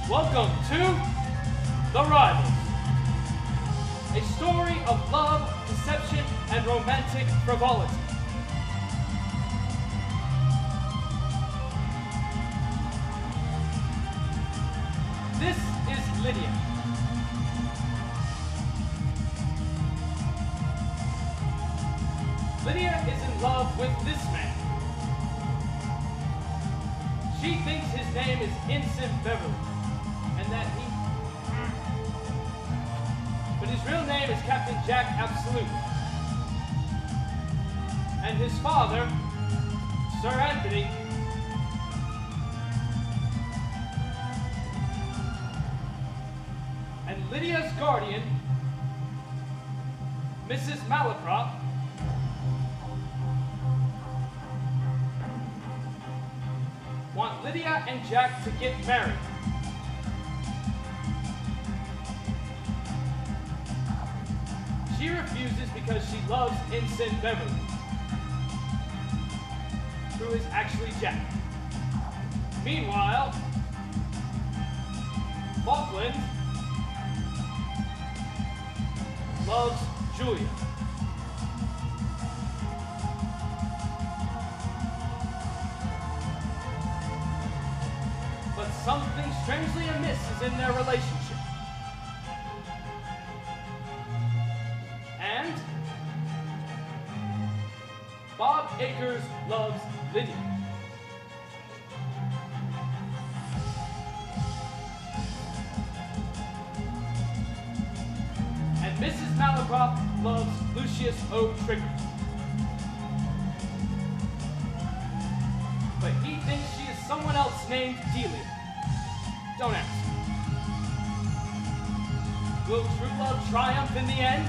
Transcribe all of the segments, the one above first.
Welcome to The Rivals, a story of love, deception, and romantic frivolity. This is Lydia. Lydia is in love with this man. She thinks his name is Ensign Beverly, and that but his real name is Captain Jack Absolute. And his father, Sir Anthony, and Lydia's guardian, Mrs. Malaprop, want Lydia and Jack to get married. She refuses because she loves Ensign Beverly, who is actually Jack. Meanwhile, Falkland loves Julia. But something strangely amiss is in their relationship. And Bob Akers loves Lydia. And Mrs. Malaprop loves Lucius O. Trigger. But he thinks she is someone else named Delia. Don't ask. Will true love triumph in the end?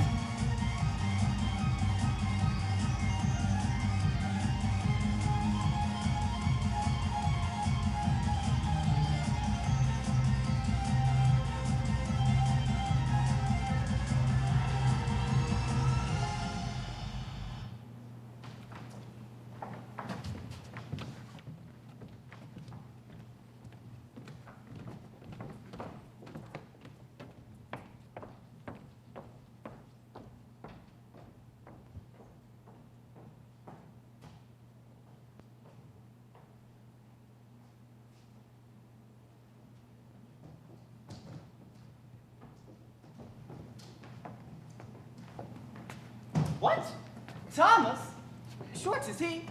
What? Thomas? Schwartz, is he?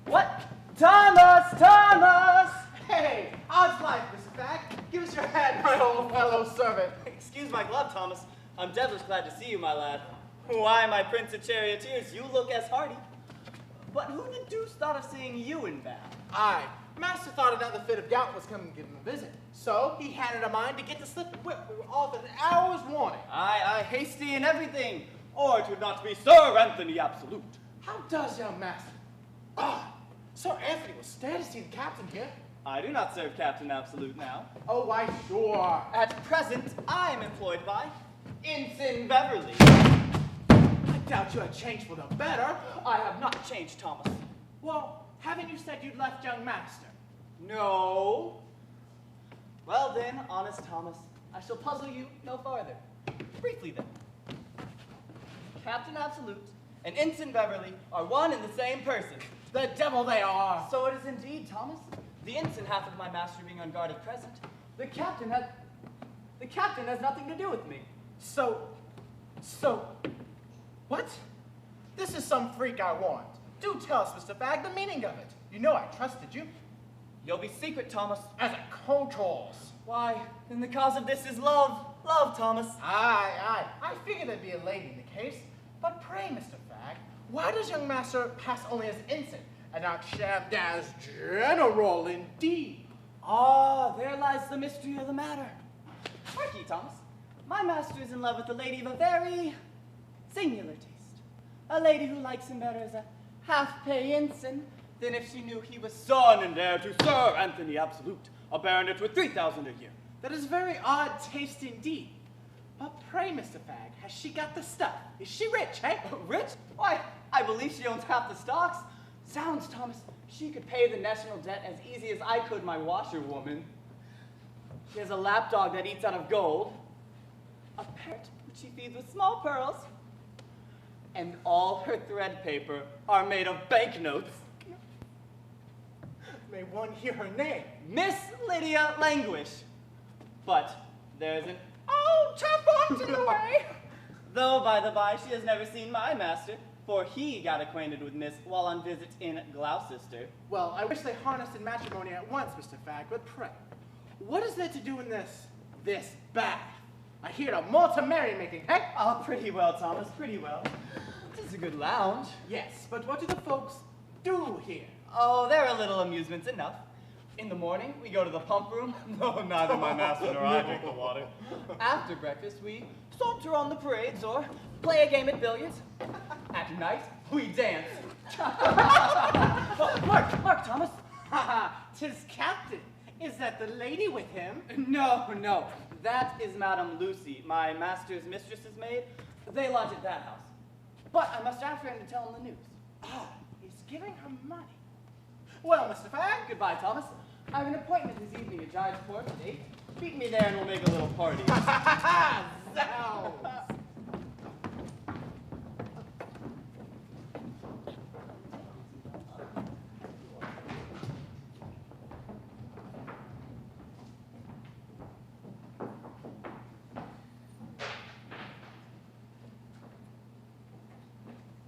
What? Thomas! Thomas! Hey, how's life, Mr. Fact? Give us your hand, my old fellow servant. Excuse my glove, Thomas. I'm devilish glad to see you, my lad. Why, my prince of charioteers, you look as hardy. But who the deuce thought of seeing you in Bath? Aye, Master thought another fit of gout was coming to give him a visit. So he had it a mind to get the slip and whip. We were off at an hour's warning. Aye, hasty in everything. Or it would not be Sir Anthony Absolute. How does young Master? Ah, Sir Anthony was stare to see the captain here. I do not serve Captain Absolute now. Oh, why, sure. At present, I am employed by Ensign Beverly. I doubt you had changed for the better. I have not changed, Thomas. Well, haven't you said you'd left young Master? No. Well then, honest Thomas, I shall puzzle you no farther. Briefly then. Captain Absolute and Ensign Beverly are one and the same person. The devil they are. So it is indeed, Thomas. The ensign half of my master being on guard at present. The captain has nothing to do with me. So, what? This is some freak I want. Do tell us, Mr. Fagg, the meaning of it. You know I trusted you. You'll be secret, Thomas. As a co-trolls. Why, then the cause of this is love. Love, Thomas. Aye. I figured there'd be a lady in the case. But pray, Mr. Fagg, why does young Master pass only as ensign and not shabbed as general indeed? Ah, there lies the mystery of the matter. Harkye, Thomas. My master is in love with a lady of a very singular taste. A lady who likes him better as a half-pay ensign than if she knew he was son and heir to Sir Anthony Absolute, a baronet with 3,000 a year. That is very odd taste indeed. But pray, Mr. Fagg, has she got the stuff? Is she rich, eh? Rich? Why, I believe she owns half the stocks. Sounds, Thomas, she could pay the national debt as easy as I could my washerwoman. She has a lapdog that eats out of gold, a parrot which she feeds with small pearls, and all her thread paper are made of banknotes. May one hear her name? Miss Lydia Languish. But there's an Turbot in the way. though, by the by, she has never seen my master, for he got acquainted with Miss while on visit in Gloucester. Well, I wish they harnessed in matrimony at once, Mr. Fagg, but pray, what is there to do in this bath? I hear a more to merrymaking, hey? Oh, pretty well, Thomas, pretty well. It's a good lounge. Yes, but what do the folks do here? Oh, there are little amusements enough. In the morning, we go to the pump room. No, neither my master nor I drink the water. After breakfast, we saunter on the parades or play a game at billiards. At night, we dance. Oh, Mark, Thomas. "'Tis Captain. Is that the lady with him?" No. That is Madame Lucy, my master's mistress's maid. They lodge at that house. But I must after him to tell him the news. Oh, he's giving her money. Well, Mr. Fagg, Goodbye, Thomas. I have an appointment this evening at Giant's Court at 8. Meet me there and we'll make a little party. zounds.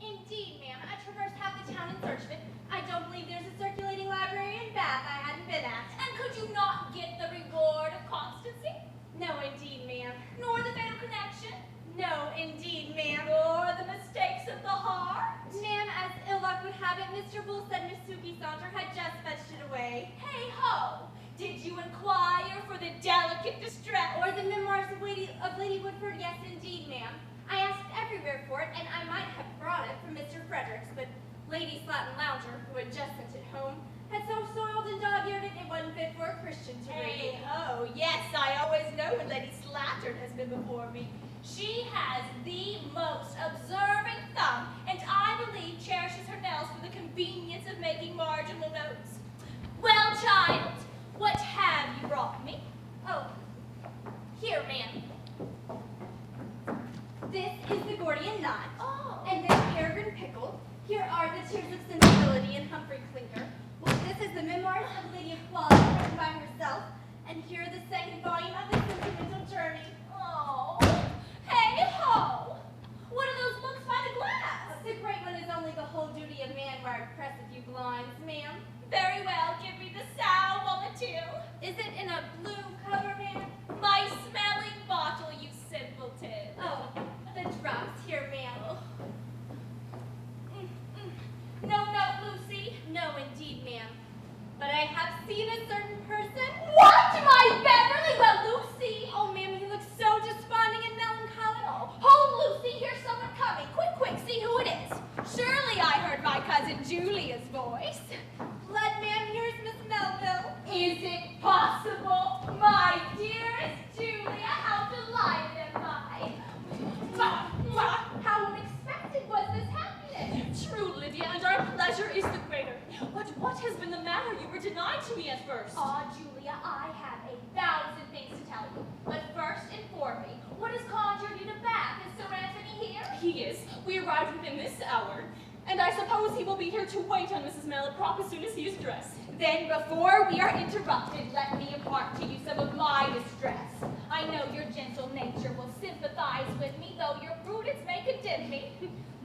Indeed, ma'am. I traversed half the town in search of it. I don't believe there's a circulating library in Bath I hadn't been at. And could you not get the reward of constancy? No, indeed, ma'am. Nor the fatal connection? No, indeed, ma'am. Nor the mistakes of the heart? Ma'am, as ill luck would have it, Mr. Bull said Miss Suki Saunter had just fetched it away. Hey ho! Did you inquire for the delicate distress? Or the memoirs of Lady Woodford? Yes, indeed, ma'am. I asked everywhere for it, and I might have brought it from Mr. Fredericks, but Lady Slatin Lounger, who had just sent it home, had so soiled and dog-eared it wasn't fit for a Christian to read. Oh, yes, I always know when Lady Slattern has been before me. She has the most observing thumb, and I believe cherishes her nails for the convenience of making marginal notes. Well, child, what have you brought me? Oh, here, ma'am. This is the Gordian knot, and this peregrine pickle. Here are the Tears of Sensibility and Humphrey Clinker. Well, this is the Memoirs of Lady Equality written by herself, and here the second volume of the Sentimental Journey. Oh, hey ho! What are those books by the glass? The great one is only the whole duty of man where I press a few blinds, ma'am. Very well, give me the sal volatile. Is it in a blue cover, ma'am? My smelling bottle, you simpleton. Oh, the drops here, ma'am. No, Lucy. No, indeed, ma'am. But I have seen a certain person. What? My Beverly? Well, Lucy. Oh, ma'am, you look so desponding and melancholy. Oh, Lucy, here's someone coming. Quick, see who it is. Surely I heard my cousin Julia's voice. Blood, ma'am, here's Miss Melville. Is it possible? My dearest Julia, how delighted am I. How unexpected was this happiness? True, Lydia, and our pleasure is the greater. But what has been the matter? You were denied to me at first. Ah, Julia, I have 1,000 things to tell you. But first, inform me. What has conjured you to Bath? Is Sir Anthony here? He is. We arrived within this hour. And I suppose he will be here to wait on Mrs. Malaprop as soon as he is dressed. Then, before we are interrupted, let me impart to you some of my distress. I know your gentle nature will sympathize with me, though your prudence may condemn me.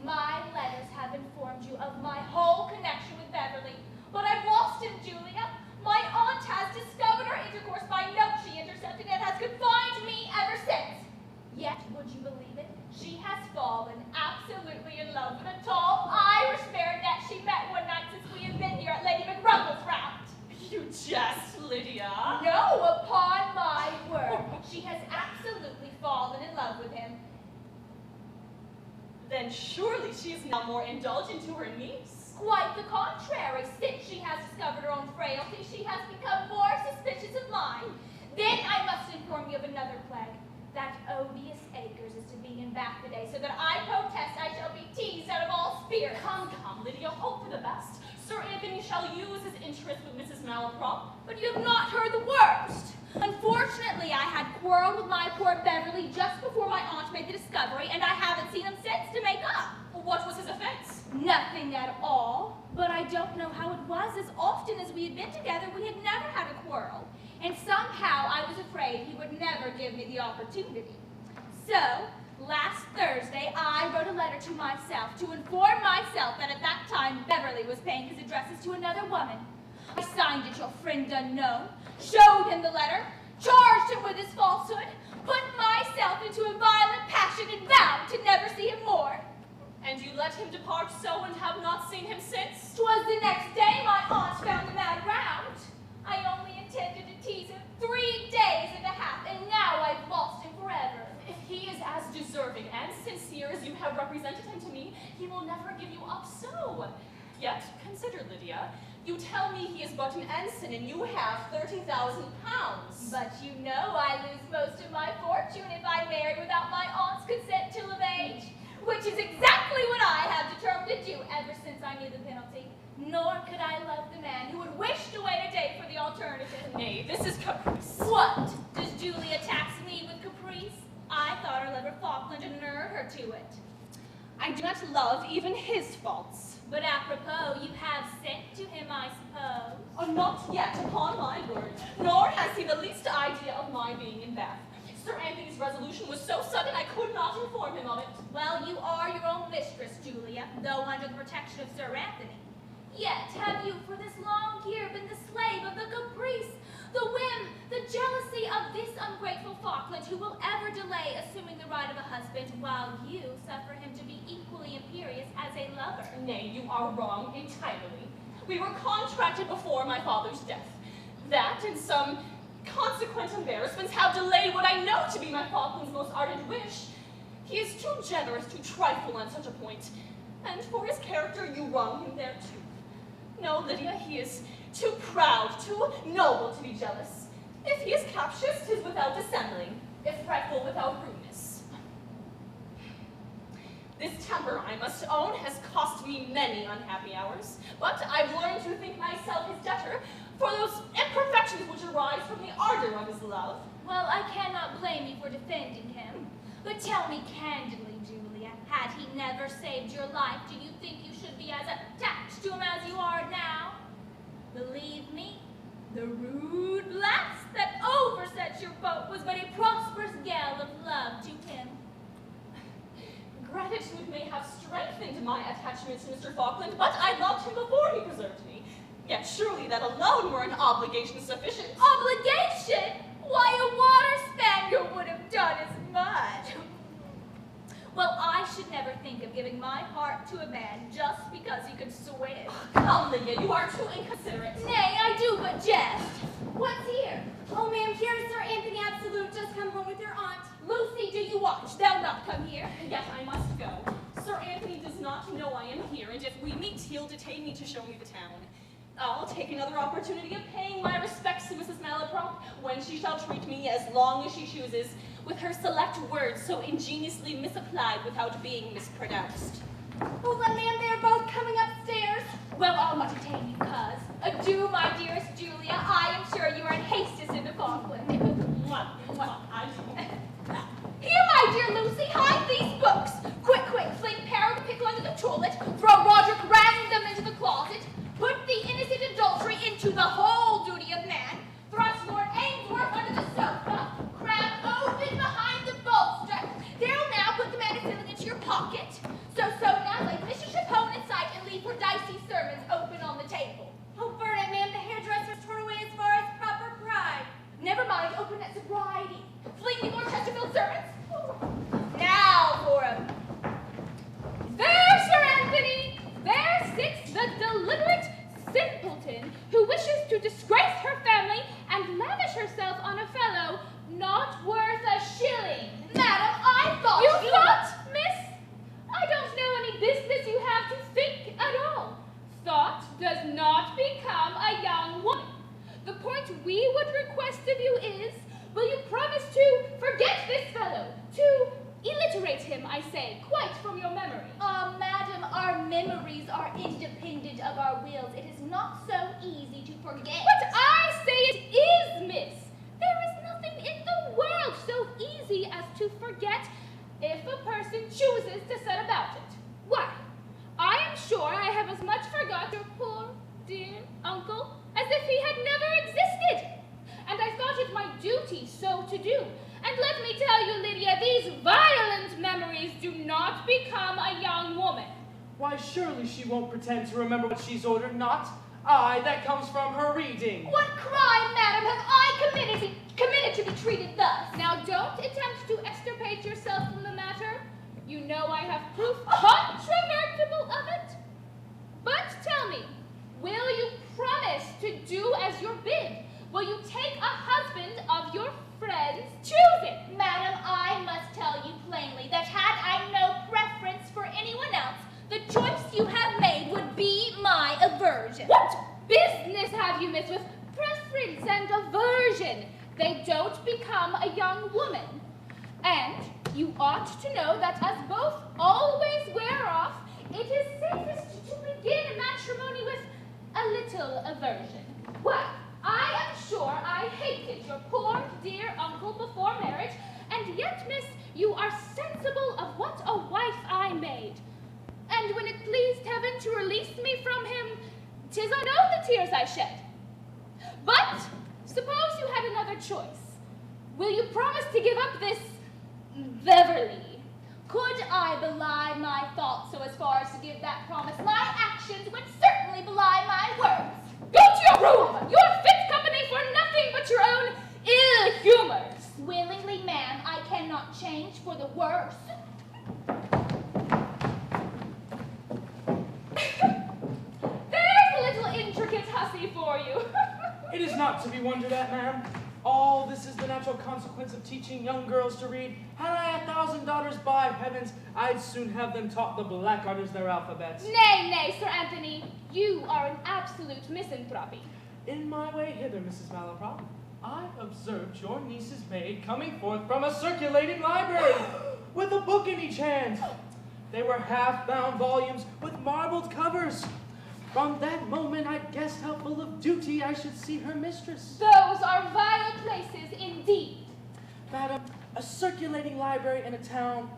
My letters have informed you of my whole connection with Beverly, but I've lost him, Julia. My aunt has discovered our intercourse by note she intercepted and has confined me ever since. Yet, would you believe it? She has fallen absolutely in love with a tall Irish baronet she met one night since we have been here at Lady McRumple's round. You jest, Lydia. No, upon my word. She has absolutely fallen in love with him. Then surely she is now more indulgent to her niece. Quite the contrary. Since she has discovered her own frailty, she has become more suspicious of mine. Then I must inform you of another plague. That odious Acres is to be in Bath today, so that I protest I shall be teased out of all spirits. Come, Lydia, hope for the best. Sir Anthony shall use his interest with Mrs. Malaprop. But you have not heard the worst. Unfortunately, quarreled with my poor Beverly just before my aunt made the discovery, and I haven't seen him since to make up. What was his offense? Nothing at all. But I don't know how it was. As often as we had been together, we had never had a quarrel. And somehow I was afraid he would never give me the opportunity. So, last Thursday, I wrote a letter to myself to inform myself that at that time Beverly was paying his addresses to another woman. I signed it, your friend unknown, showed him the letter, charged him with his falsehood, put myself into a violent passion and vowed to never see him more. And you let him depart so and have not seen him since? 'Twas the next day my aunt found the man round. I only intended to tease him 3 days and a half, and now I've lost him forever. If he is as deserving and sincere as you have represented him to me, he will never give you up so. Yet, consider, Lydia, you tell me he is but an ensign and you have 30,000 pounds. But you know I lose most of my fortune if I marry without my aunt's consent till of age, which is exactly what I have determined to do ever since I knew the penalty. Nor could I love the man who would wish to wait a day for the alternative. Nay, this is caprice. What? Does Julia tax me with caprice? I thought her lover Falkland inured her to it. I do not love even his faults. But apropos, you have sent to him, I suppose. Oh, not yet, upon my word. Nor has he the least idea of my being in Bath. Sir Anthony's resolution was so sudden I could not inform him of it. Well, you are your own mistress, Julia, though under the protection of Sir Anthony. Yet have you for this long year been the slave of the caprice, the whim, the jealousy of this ungrateful Falkland, who will ever delay assuming the right of a husband, while you suffer him to be equally imperious as a lover. Nay, you are wrong entirely. We were contracted before my father's death. That and some consequent embarrassments have delayed what I know to be my Falkland's most ardent wish. He is too generous to trifle on such a point, and for his character you wrong him there too. No, Lydia, he is too proud, too noble to be jealous. If he is captious, 'tis without dissembling, if fretful, without rudeness. This temper, I must own, has cost me many unhappy hours, but I've learned to think myself his debtor for those imperfections which arise from the ardor of his love. Well, I cannot blame you for defending him, but tell me candidly, Julia, had he never saved your life, do you think you should be as attached to him as you are now? Believe me, the rude blast that overset your boat was but a prosperous gale of love to him. Gratitude may have strengthened my attachment to Mr. Falkland, but I loved him before he preserved me. Yet surely that alone were an obligation sufficient. Obligation? Why, a water spaniel would have done as much. Well, I should never think of giving my heart to a man just because he could swim. Come, Lydia, you are too inconsiderate. Nay, I do but jest. What's here? Oh, ma'am, here is Sir Anthony Absolute just come home with your aunt. Lucy, do you watch? Thou not come here. Yet I must go. Sir Anthony does not know I am here, and if we meet, he'll detain me to show me the town. I'll take another opportunity of paying my respects to Mrs. Malaprop when she shall treat me as long as she chooses, with her select words so ingeniously misapplied without being mispronounced. Oh, but ma'am, they are both coming upstairs. Well, I'll not detain you, cuz. Adieu, my dearest Julia. I am sure you are in haste to send to Falkland. What? I do. Here, my dear Lucy, hide these books. Quick, quick, fling Peregrine Pickle under the toilet, throw Roderick Random into the closet, put the innocent adultery into the whole duty of man, thrust Lord Ainsworth under the sofa, crab open behind the bolster. There'll now put the medicine into your pocket. So now lay Mr. Chapone in sight and leave her dicey sermons open on the table. Oh, burn it, ma'am, the hairdresser's torn away as far as proper pride. Never mind, open at sobriety. Fling me more Chesterfield sermons. Now for 'em. There, Sir Anthony! There sits the deliberate simpleton who wishes to disgrace her family and lavish herself on a fellow not worth a shilling. Madam, I thought You thought, miss? I don't know any business you have to think at all. Thought does not become a young woman. The point we would request of you is, will you promise to forget this fellow, to illiterate him, I say, quite from your memory? Madam, our memories are independent of our wills. It is not so easy to forget. But I say it is, miss. There is nothing in the world chooses to set about it. Why, I am sure I have as much forgot your poor, dear uncle as if he had never existed. And I thought it my duty so to do. And let me tell you, Lydia, these violent memories do not become a young woman. Why, surely she won't pretend to remember what she's ordered not. Aye, that comes from her reading. What crime, madam, have I committed to be treated thus? Now don't attempt to extirpate yourself from the matter. You know I have proof controvertible of it. But tell me, will you promise to do as you're bid? Will you take a husband of your friend's choosing? Madam, I must tell you plainly that had I no preference for anyone else, the choice you have made would be my aversion. What business have you, miss, with preference and aversion? They don't become a young woman. And you ought to know that as both always wear off, it is safest to begin matrimony with a little aversion. Why, I am sure I hated your poor dear uncle before marriage, and yet, miss, you are sensible of what a wife I made. And when it pleased heaven to release me from him, 'tis I know the tears I shed. But suppose you had another choice. Will you promise to give up this Beverly? Could I belie my thoughts so as far as to give that promise, my actions would certainly belie my words. Go to your room! You're fit company for nothing but your own ill humors. Willingly, ma'am, I cannot change for the worse. There's a little intricate hussy for you. It is not to be wondered at, ma'am. All this is the natural consequence of teaching young girls to read. Had I 1,000 daughters, by heavens, I'd soon have them taught the blackguarders their alphabets. Nay, nay, Sir Anthony, you are an absolute misanthropy. In my way hither, Mrs. Malaprop, I observed your niece's maid coming forth from a circulating library with a book in each hand. They were half-bound volumes with marbled covers. From that moment, I guessed how full of duty I should see her mistress. Those are vile places indeed. Madam, a circulating library in a town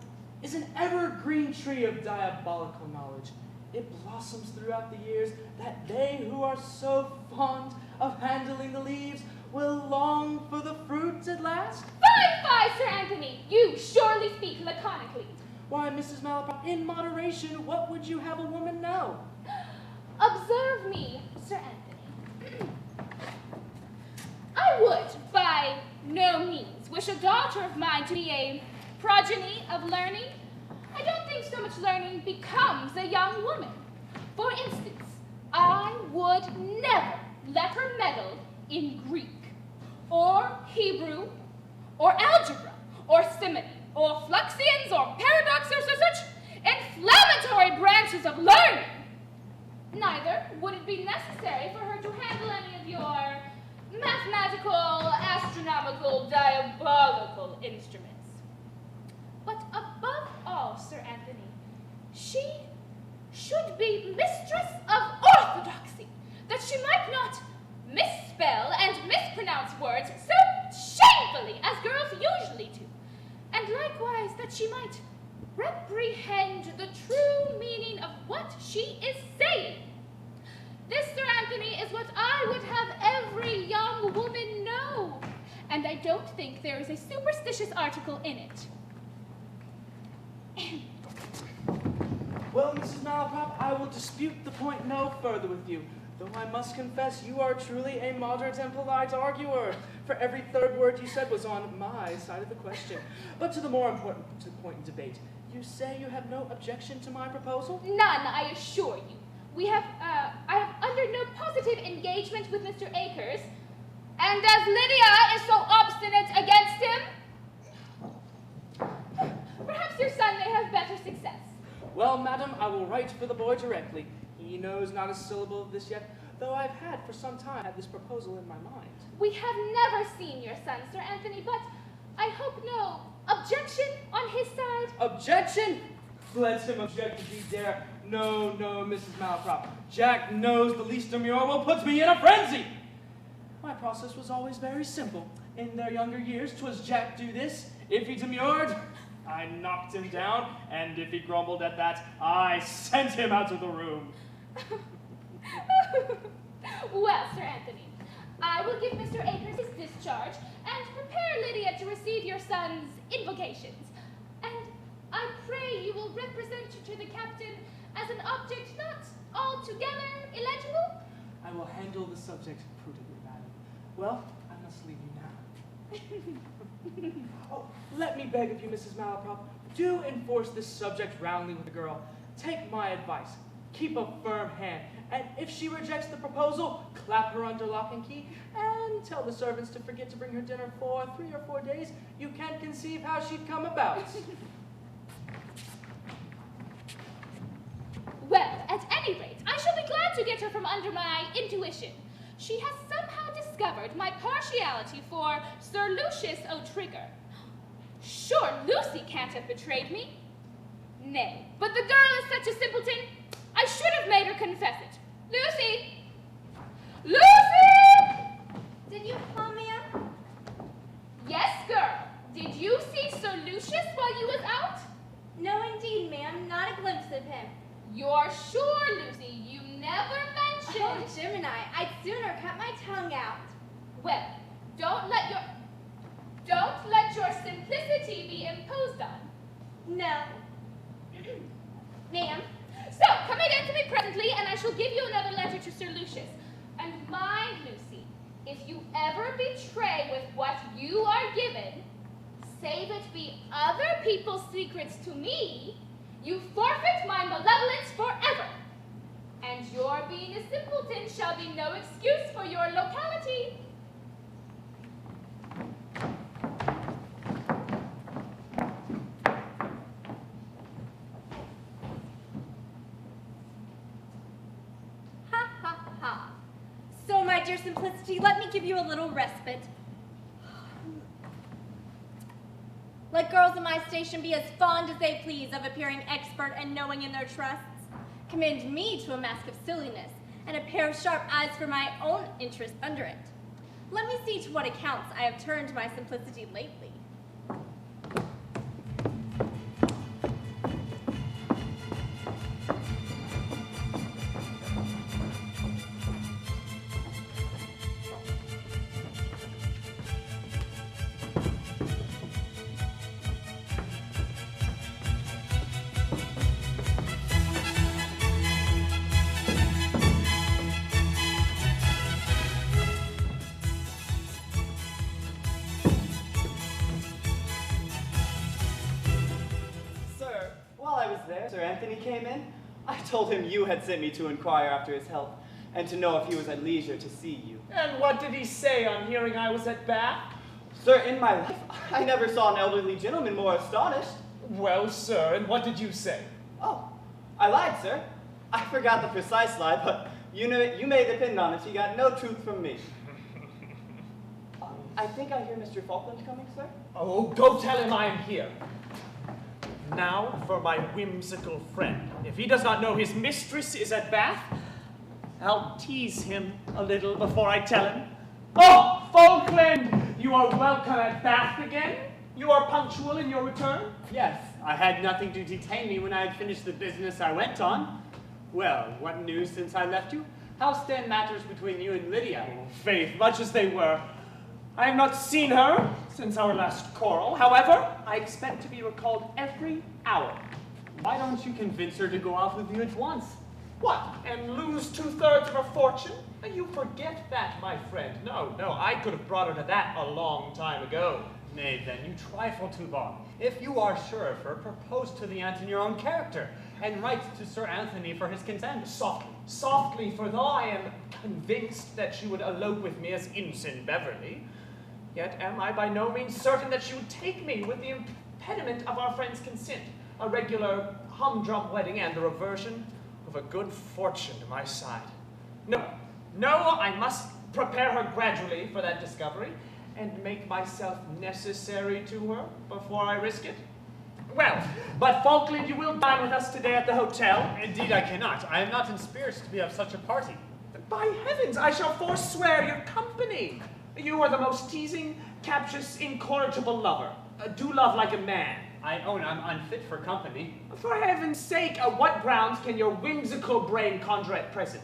is an evergreen tree of diabolical knowledge. It blossoms throughout the years that they who are so fond of handling the leaves will long for the fruits at last. Fie, Sir Anthony, you surely speak laconically. Why, Mrs. Malaprop, in moderation, what would you have a woman know? Observe me, Sir Anthony. I would, by no means, wish a daughter of mine to be a progeny of learning. I don't think so much learning becomes a young woman. For instance, I would never let her meddle in Greek, or Hebrew, or algebra, or simony, or fluxions, or paradoxes, or such inflammatory branches of learning. Neither would it be necessary for her to handle any of your mathematical, astronomical, diabolical instruments. But above all, Sir Anthony, she should be mistress of orthodoxy, that she might not misspell and mispronounce words so shamefully as girls usually do, and likewise that she might reprehend the true meaning of what she is saying. This, Sir Anthony, is what I would have every young woman know, and I don't think there is a superstitious article in it. Well, Mrs. Malaprop, I will dispute the point no further with you, though I must confess you are truly a moderate and polite arguer, for every third word you said was on my side of the question. But to the more important point in debate, you say you have no objection to my proposal? None, I assure you. I have under no positive engagement with Mr. Akers, and as Lydia is so obstinate against him, perhaps your son may have better success. Well, madam, I will write for the boy directly. He knows not a syllable of this yet, though I've had for some time this proposal in my mind. We have never seen your son, Sir Anthony, but I hope no objection on his side. Objection? Let him object if he dare. No, no, Mrs. Malaprop. Jack knows the least demur will put me in a frenzy. My process was always very simple. In their younger years, 'twas Jack do this. If he demurred, I knocked him down, and if he grumbled at that, I sent him out of the room. Well, Sir Anthony, I will give Mr. Akers his discharge and prepare Lydia to receive your son's invocations. And I pray you will represent her to the captain as an object not altogether illegible. I will handle the subject prudently, madam. Well, I must leave you now. Oh, let me beg of you, Mrs. Malaprop, do enforce this subject roundly with the girl. Take my advice. Keep a firm hand, and if she rejects the proposal, clap her under lock and key, and tell the servants to forget to bring her dinner for 3 or 4 days. You can't conceive how she'd come about. Well, at any rate, I shall be glad to get her from under my intuition. She has somehow discovered my partiality for Sir Lucius O'Trigger. Sure, Lucy can't have betrayed me. Nay, but the girl is such a simpleton, I should have made her confess it. Lucy! Lucy! Did you call, ma'am? Yes, girl. Did you see Sir Lucius while you was out? No, indeed, ma'am. Not a glimpse of him. You're sure, Lucy? You never mentioned. Oh, Gemini, I'd sooner cut my tongue out. Well, don't let your simplicity be imposed on. No. Ma'am? So, come again to me presently, and I shall give you another letter to Sir Lucius. And mind, Lucy, if you ever betray with what you are given, save it be other people's secrets to me, you forfeit my malevolence forever. And your being a simpleton shall be no excuse for your locality. Ha ha ha. So, my dear Simplicity, let me give you a little respite. Let girls in my station be as fond as they please of appearing expert and knowing in their trusts. Commend me to a mask of silliness and a pair of sharp eyes for my own interest under it. Let me see to what accounts I have turned my simplicity lately. Sir Anthony came in, I told him you had sent me to inquire after his health and to know if he was at leisure to see you. And what did he say on hearing I was at Bath? Sir, in my life, I never saw an elderly gentleman more astonished. Well, sir, and what did you say? Oh, I lied, sir. I forgot the precise lie, but you may depend on it. He got no truth from me. I think I hear Mr. Falkland coming, sir. Oh, go tell him I am here. Now for my whimsical friend. If he does not know his mistress is at Bath, I'll tease him a little before I tell him. Oh, Falkland, you are welcome at Bath again? You are punctual in your return? Yes, I had nothing to detain me when I had finished the business I went on. Well, what news since I left you? How stand matters between you and Lydia? Oh, faith, much as they were. I have not seen her since our last quarrel. However, I expect to be recalled every hour. Why don't you convince her to go off with you at once? What, and lose 2/3 of her fortune? You forget that, my friend. No, I could have brought her to that a long time ago. Nay, then, you trifle too long. If you are sure of her, propose to the aunt in your own character, and write to Sir Anthony for his consent. Softly, for though I am convinced that she would elope with me as Ensign Beverly, yet am I by no means certain that she would take me with the impediment of our friend's consent, a regular humdrum wedding and the reversion of a good fortune to my side. No, I must prepare her gradually for that discovery and make myself necessary to her before I risk it. Well, but Falkland, you will dine with us today at the hotel. Indeed I cannot. I am not in spirits to be of such a party. By heavens, I shall forswear your company. You are the most teasing, captious, incorrigible lover. Do love like a man. I own I'm unfit for company. For heaven's sake, what grounds can your whimsical brain conjure at present?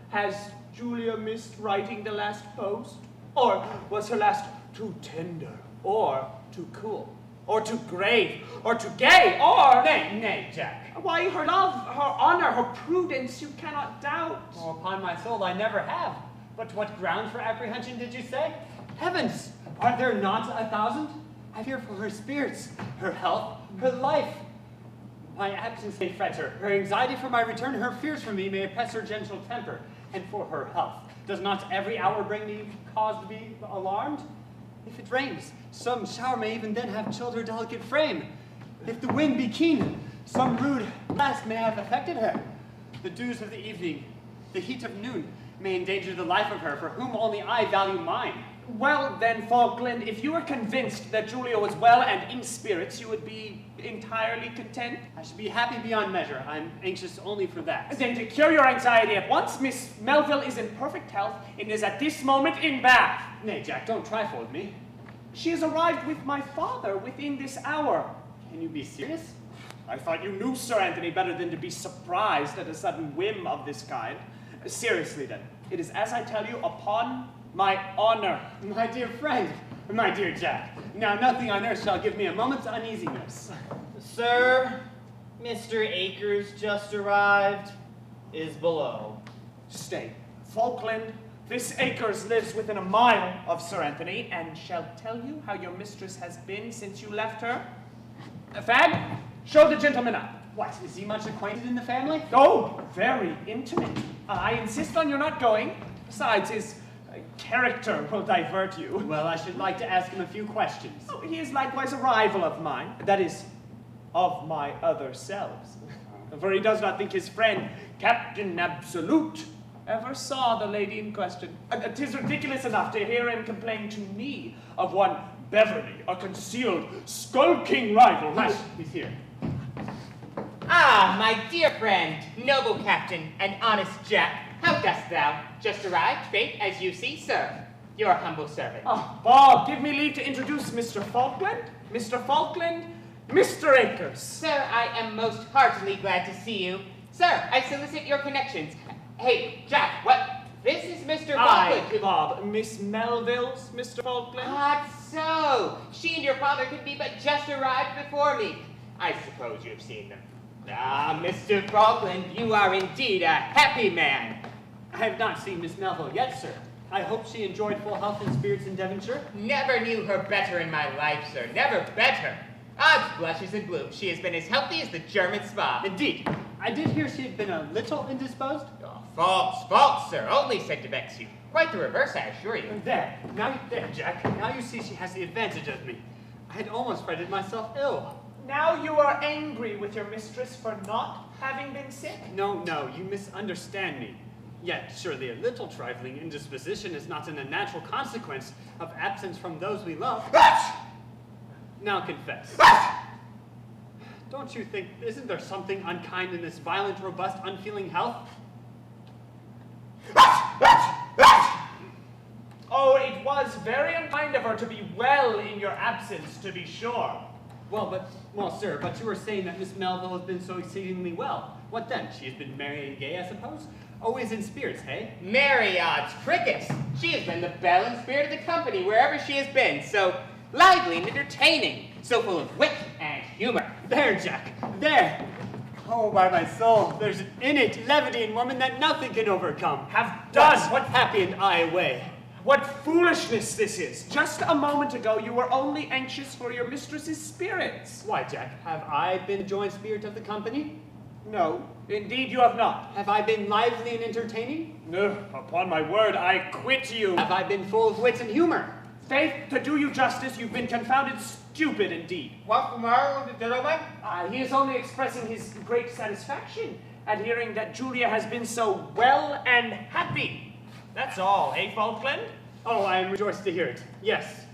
Has Julia missed writing the last post? Or was her last too tender? Or too cool? Or too grave? Or too gay? Or... Nay, Jack. Why, her love, her honor, her prudence, you cannot doubt. Oh, upon my soul, I never have. But what ground for apprehension did you say? Heavens, are there not 1,000? I fear for her spirits, her health, her life. My absence may fret her, her anxiety for my return, her fears for me may oppress her gentle temper. And for her health, does not every hour bring me cause to be alarmed? If it rains, some shower may even then have chilled her delicate frame. If the wind be keen, some rude blast may have affected her. The dews of the evening, the heat of noon, may endanger the life of her, for whom only I value mine. Well then, Falkland, if you were convinced that Julia was well and in spirits, you would be entirely content? I should be happy beyond measure. I'm anxious only for that. Then to cure your anxiety at once, Miss Melville is in perfect health and is at this moment in Bath. Nay, Jack, don't trifle with me. She has arrived with my father within this hour. Can you be serious? I thought you knew Sir Anthony better than to be surprised at a sudden whim of this kind. Seriously then, it is as I tell you upon my honor. My dear friend, my dear Jack, now nothing on earth shall give me a moment's uneasiness. Sir, Mr. Akers just arrived, is below. Stay. Falkland, this Akers lives within a mile of Sir Anthony, and shall tell you how your mistress has been since you left her. Fag, show the gentleman up. What, is he much acquainted in the family? Oh, very intimate. I insist on your not going. Besides, his character will divert you. Well, I should like to ask him a few questions. Oh, he is likewise a rival of mine. That is, of my other selves. For he does not think his friend, Captain Absolute, ever saw the lady in question. 'Tis ridiculous enough to hear him complain to me of one Beverly, a concealed, skulking rival. Hush, he's here. Ah, my dear friend, noble captain, and honest Jack, how dost thou? Just arrived, fate, as you see, sir. Your humble servant. Ah, Bob, give me leave to introduce Mr. Falkland. Mr. Falkland, Mr. Akers. Sir, I am most heartily glad to see you. Sir, I solicit your connections. Hey, Jack, what? This is Mr. Falkland. Aye, Bob, Miss Melville's Mr. Falkland. Ah, so. She and your father could be but just arrived before me. I suppose you have seen them. Ah, Mr. Falkland, you are indeed a happy man. I have not seen Miss Melville yet, sir. I hope she enjoyed full health and spirits in Devonshire. Never knew her better in my life, sir. Never better. Odds blushes and blooms. She has been as healthy as the German spa. Indeed. I did hear she had been a little indisposed. Oh, false, sir. Only said to vex you. Quite the reverse, I assure you. There, Jack. Now you see she has the advantage of me. I had almost fretted myself ill. Now you are angry with your mistress for not having been sick? No, you misunderstand me. Yet, surely a little trifling indisposition is not an unnatural consequence of absence from those we love. Now confess. Don't you think, isn't there something unkind in this violent, robust, unfeeling health? Oh, it was very unkind of her to be well in your absence, to be sure. Well, sir, but you were saying that Miss Melville has been so exceedingly well. What then? She has been merry and gay, I suppose? Always in spirits, hey? Merry odds crickets. She has been the belle and spirit of the company wherever she has been. So lively and entertaining. So full of wit and humor. There, Jack, there. Oh, by my soul, there's an innate levity in woman that nothing can overcome. Have done! What happy and I way. What foolishness this is! Just a moment ago, you were only anxious for your mistress's spirits. Why, Jack, have I been the joint spirit of the company? No, indeed you have not. Have I been lively and entertaining? No, upon my word, I quit you. Have I been full of wit and humor? Faith, to do you justice, you've been confounded stupid indeed. What tomorrow, gentlemen? He is only expressing his great satisfaction at hearing that Julia has been so well and happy. That's all, eh, Falkland? Oh, I am rejoiced to hear it. Yes,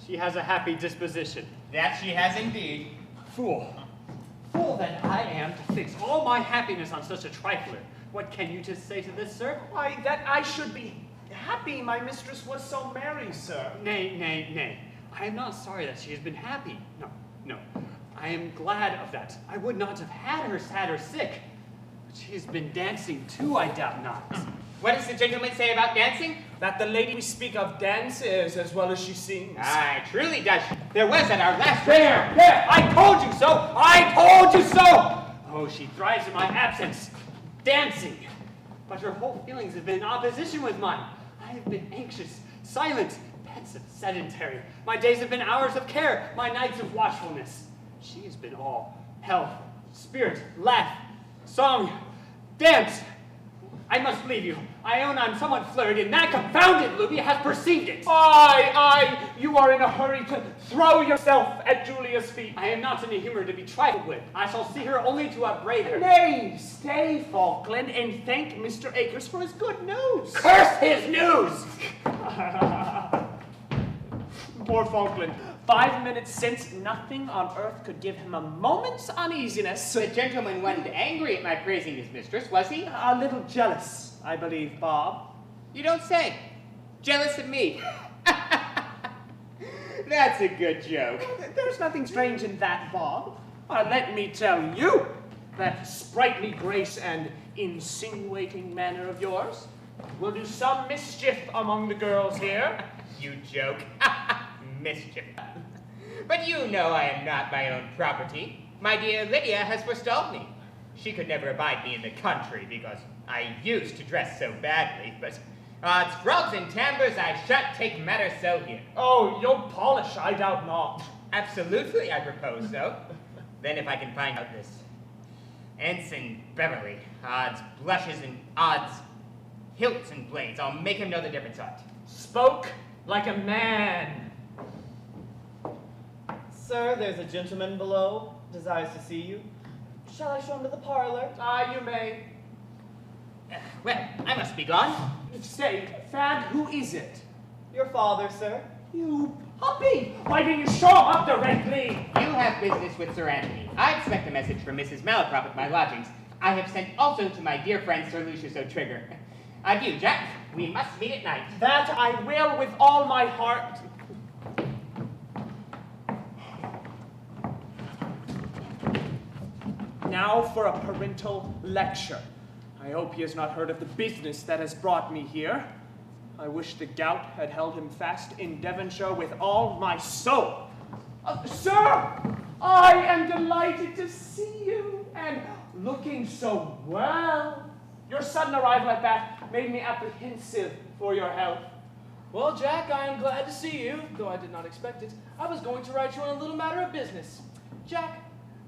she has a happy disposition. That she has indeed. Fool that I am to fix all my happiness on such a trifler. What can you just say to this, sir? Why, that I should be happy my mistress was so merry, sir. Nay. I am not sorry that she has been happy. No. I am glad of that. I would not have had her sad or sick. But she has been dancing too, I doubt not. What does the gentleman say about dancing? That the lady we speak of dances as well as she sings. Aye, truly does. There was at our last... There! I told you so! I told you so! Oh, she thrives in my absence. Dancing. But her whole feelings have been in opposition with mine. I have been anxious, silent, pensive, sedentary. My days have been hours of care, my nights of watchfulness. She has been all health, spirit, laugh, song, dance. I must leave you. I own I'm somewhat flurried, and that confounded Luby has perceived it. Aye, you are in a hurry to throw yourself at Julia's feet. I am not in a humor to be trifled with. I shall see her only to upbraid her. Nay, stay, Falkland, and thank Mr. Akers for his good news. Curse his news! Poor Falkland. 5 minutes since, nothing on earth could give him a moment's uneasiness. The gentleman wasn't angry at my praising his mistress, was he? A little jealous, I believe, Bob. You don't say. Jealous of me. That's a good joke. There's nothing strange in that, Bob. Let me tell you, that sprightly grace and insinuating manner of yours will do some mischief among the girls here. You joke. Mischief. But you know I am not my own property. My dear Lydia has forestalled me. She could never abide me in the country because I used to dress so badly, but odds, frogs and timbers, I shan't take matters so here. Oh, you'll polish, I doubt not. Absolutely, I propose so. Then if I can find out this Ensign Beverly, odds blushes and odds hilts and blades, I'll make him know the difference on't. Spoke like a man. Sir, there's a gentleman below, desires to see you. Shall I show him to the parlor? Ah, you may. Well, I must be gone. Stay, Fad, who is it? Your father, sir. You puppy! Why didn't you show up directly? You have business with Sir Anthony. I expect a message from Mrs. Malaprop at my lodgings. I have sent also to my dear friend Sir Lucius O'Trigger. Adieu, Jack. We must meet at night. That I will with all my heart. Now for a parental lecture. I hope he has not heard of the business that has brought me here. I wish the gout had held him fast in Devonshire with all my soul. Sir, I am delighted to see you, and looking so well. Your sudden arrival at Bath made me apprehensive for your health. Well, Jack, I am glad to see you, though I did not expect it. I was going to write you on a little matter of business. Jack,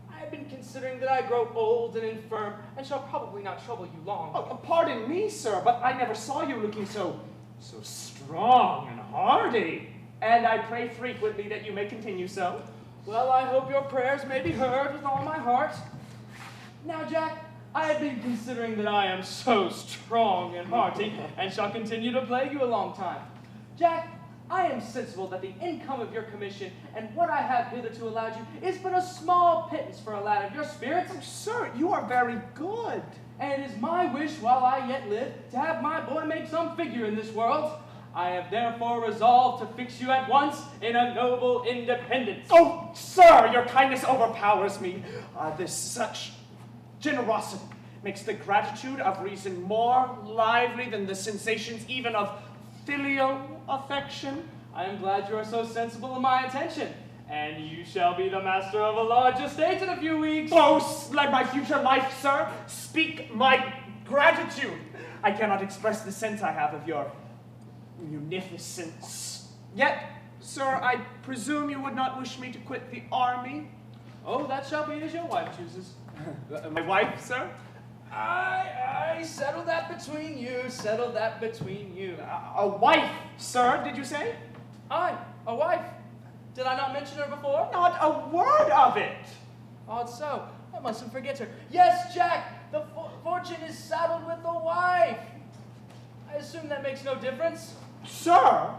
I have been considering that I grow old and infirm, and shall probably not trouble you long. Oh, pardon me, sir, but I never saw you looking so strong and hardy. And I pray frequently that you may continue so. Well, I hope your prayers may be heard with all my heart. Now, Jack, I have been considering that I am so strong and hearty, and shall continue to plague you a long time. Jack, I am sensible that the income of your commission and what I have hitherto allowed you is but a small pittance for a lad of your spirits. Oh, sir, you are very good. And it is my wish, while I yet live, to have my boy make some figure in this world. I have therefore resolved to fix you at once in a noble independence. Oh, sir, your kindness overpowers me. This such generosity makes the gratitude of reason more lively than the sensations even of filial affection. I am glad you are so sensible of my intention, and you shall be the master of a large estate in a few weeks. Oh, let my future life, sir, speak my gratitude. I cannot express the sense I have of your munificence. Yet, sir, I presume you would not wish me to quit the army? Oh, that shall be as your wife chooses. My wife, sir? I settle that between you, settle that between you. A wife, sir, did you say? Aye, a wife. Did I not mention her before? Not a word of it. Odd so, I mustn't forget her. Yes, Jack, the fortune is saddled with a wife. I assume that makes no difference. Sir,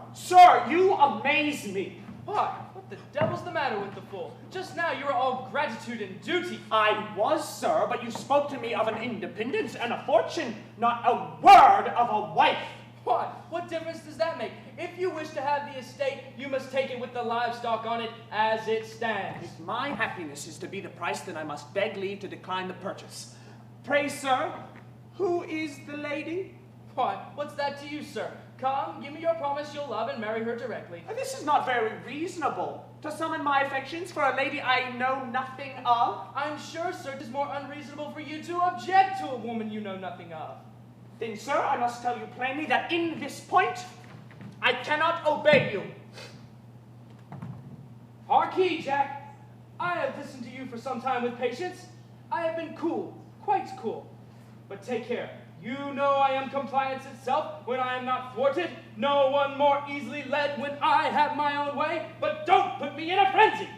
you amaze me. Why? What the devil's the matter with the fool? Just now you were all gratitude and duty. I was, sir, but you spoke to me of an independence and a fortune, not a word of a wife. Why? What difference does that make? If you wish to have the estate, you must take it with the livestock on it as it stands. If my happiness is to be the price, then I must beg leave to decline the purchase. Pray, sir, who is the lady? Why, what's that to you, sir? Come, give me your promise you'll love and marry her directly. This is not very reasonable. To summon my affections for a lady I know nothing of? I'm sure, sir, it is more unreasonable for you to object to a woman you know nothing of. Then, sir, I must tell you plainly that in this point, I cannot obey you. Harkee, Jack. I have listened to you for some time with patience. I have been cool, quite cool. But take care. You know I am compliance itself when I am not thwarted. No one more easily led when I have my own way. But don't put me in a frenzy.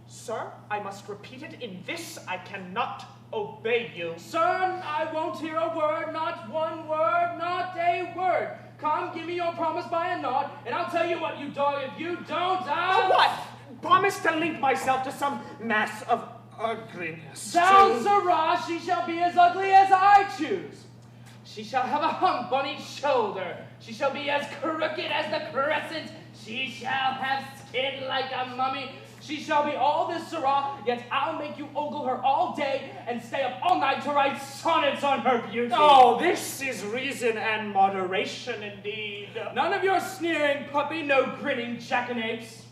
Sir, I must repeat it. In this, I cannot obey you. Sir, I won't hear a word, not one word, not a word. Come, give me your promise by a nod, and I'll tell you what, you dog, if you don't, I'll... What? Promise to link myself to some mass of ugliness. Down, sirrah, she shall be as ugly as I choose. She shall have a hump on each shoulder. She shall be as crooked as the crescent. She shall have skin like a mummy. She shall be all this, sirrah, yet I'll make you ogle her all day and stay up all night to write sonnets on her beauty. Oh, this is reason and moderation indeed. None of your sneering puppy, no grinning jackanapes.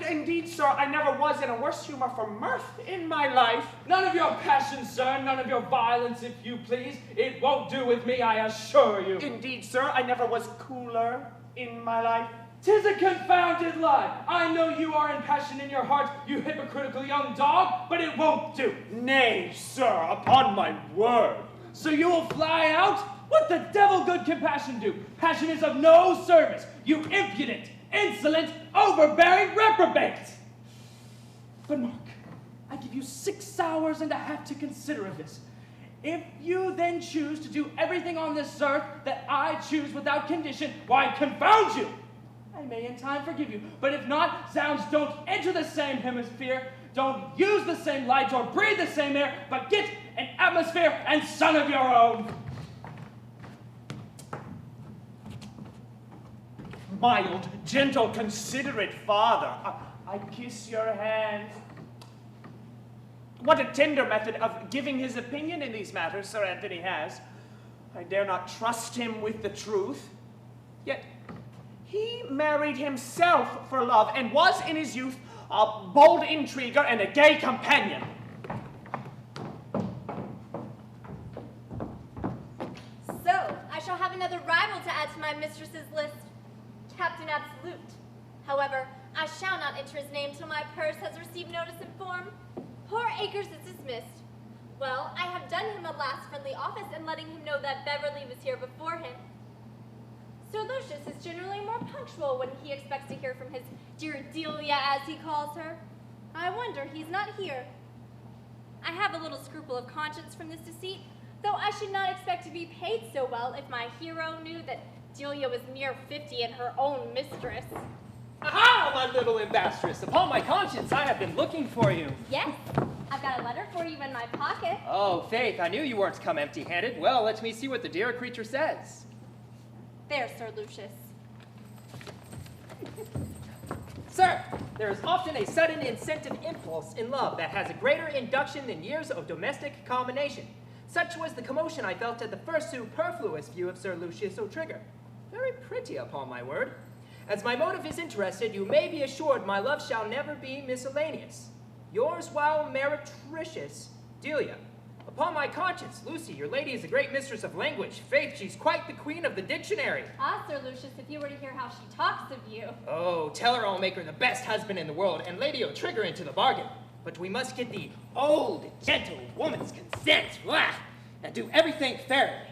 Indeed, sir, I never was in a worse humor for mirth in my life. None of your passion, sir, none of your violence, if you please. It won't do with me, I assure you. Indeed, sir, I never was cooler in my life. 'Tis a confounded lie. I know you are in passion in your heart, you hypocritical young dog, but it won't do. Nay, sir, upon my word. So you will fly out? What the devil good can passion do? Passion is of no service. You impudent, insolent, overbearing reprobate. But mark, I give you 6 hours and a half to consider of this. If you then choose to do everything on this earth that I choose without condition, why, confound you! I may in time forgive you, but if not, zounds, don't enter the same hemisphere, don't use the same light or breathe the same air, but get an atmosphere and sun of your own. Mild, gentle, considerate father, I kiss your hand. What a tender method of giving his opinion in these matters Sir Anthony has. I dare not trust him with the truth. Yet he married himself for love and was in his youth a bold intriguer and a gay companion. So, I shall have another rival to add to my mistress's list. Captain Absolute. However, I shall not enter his name till my purse has received notice in form. Poor Acres is dismissed. Well, I have done him a last friendly office in letting him know that Beverly was here before him. Sir Lucius is generally more punctual when he expects to hear from his dear Delia, as he calls her. I wonder he's not here. I have a little scruple of conscience from this deceit, though I should not expect to be paid so well if my hero knew that Delia was near 50 and her own mistress. Aha, my little ambassadress! Upon my conscience, I have been looking for you. Yes, I've got a letter for you in my pocket. Oh, Faith, I knew you weren't come empty-handed. Well, let me see what the dear creature says. There, Sir Lucius. Sir, there is often a sudden incentive impulse in love that has a greater induction than years of domestic combination. Such was the commotion I felt at the first superfluous view of Sir Lucius O'Trigger. Very pretty, upon my word. As my motive is interested, you may be assured my love shall never be miscellaneous. Yours, while meretricious, Delia. Upon my conscience, Lucy, your lady is a great mistress of language. Faith, she's quite the queen of the dictionary. Ah, Sir Lucius, if you were to hear how she talks of you. Oh, tell her I'll make her the best husband in the world, and Lady O'Trigger into the bargain. But we must get the old, gentle woman's consent, and do everything fairly.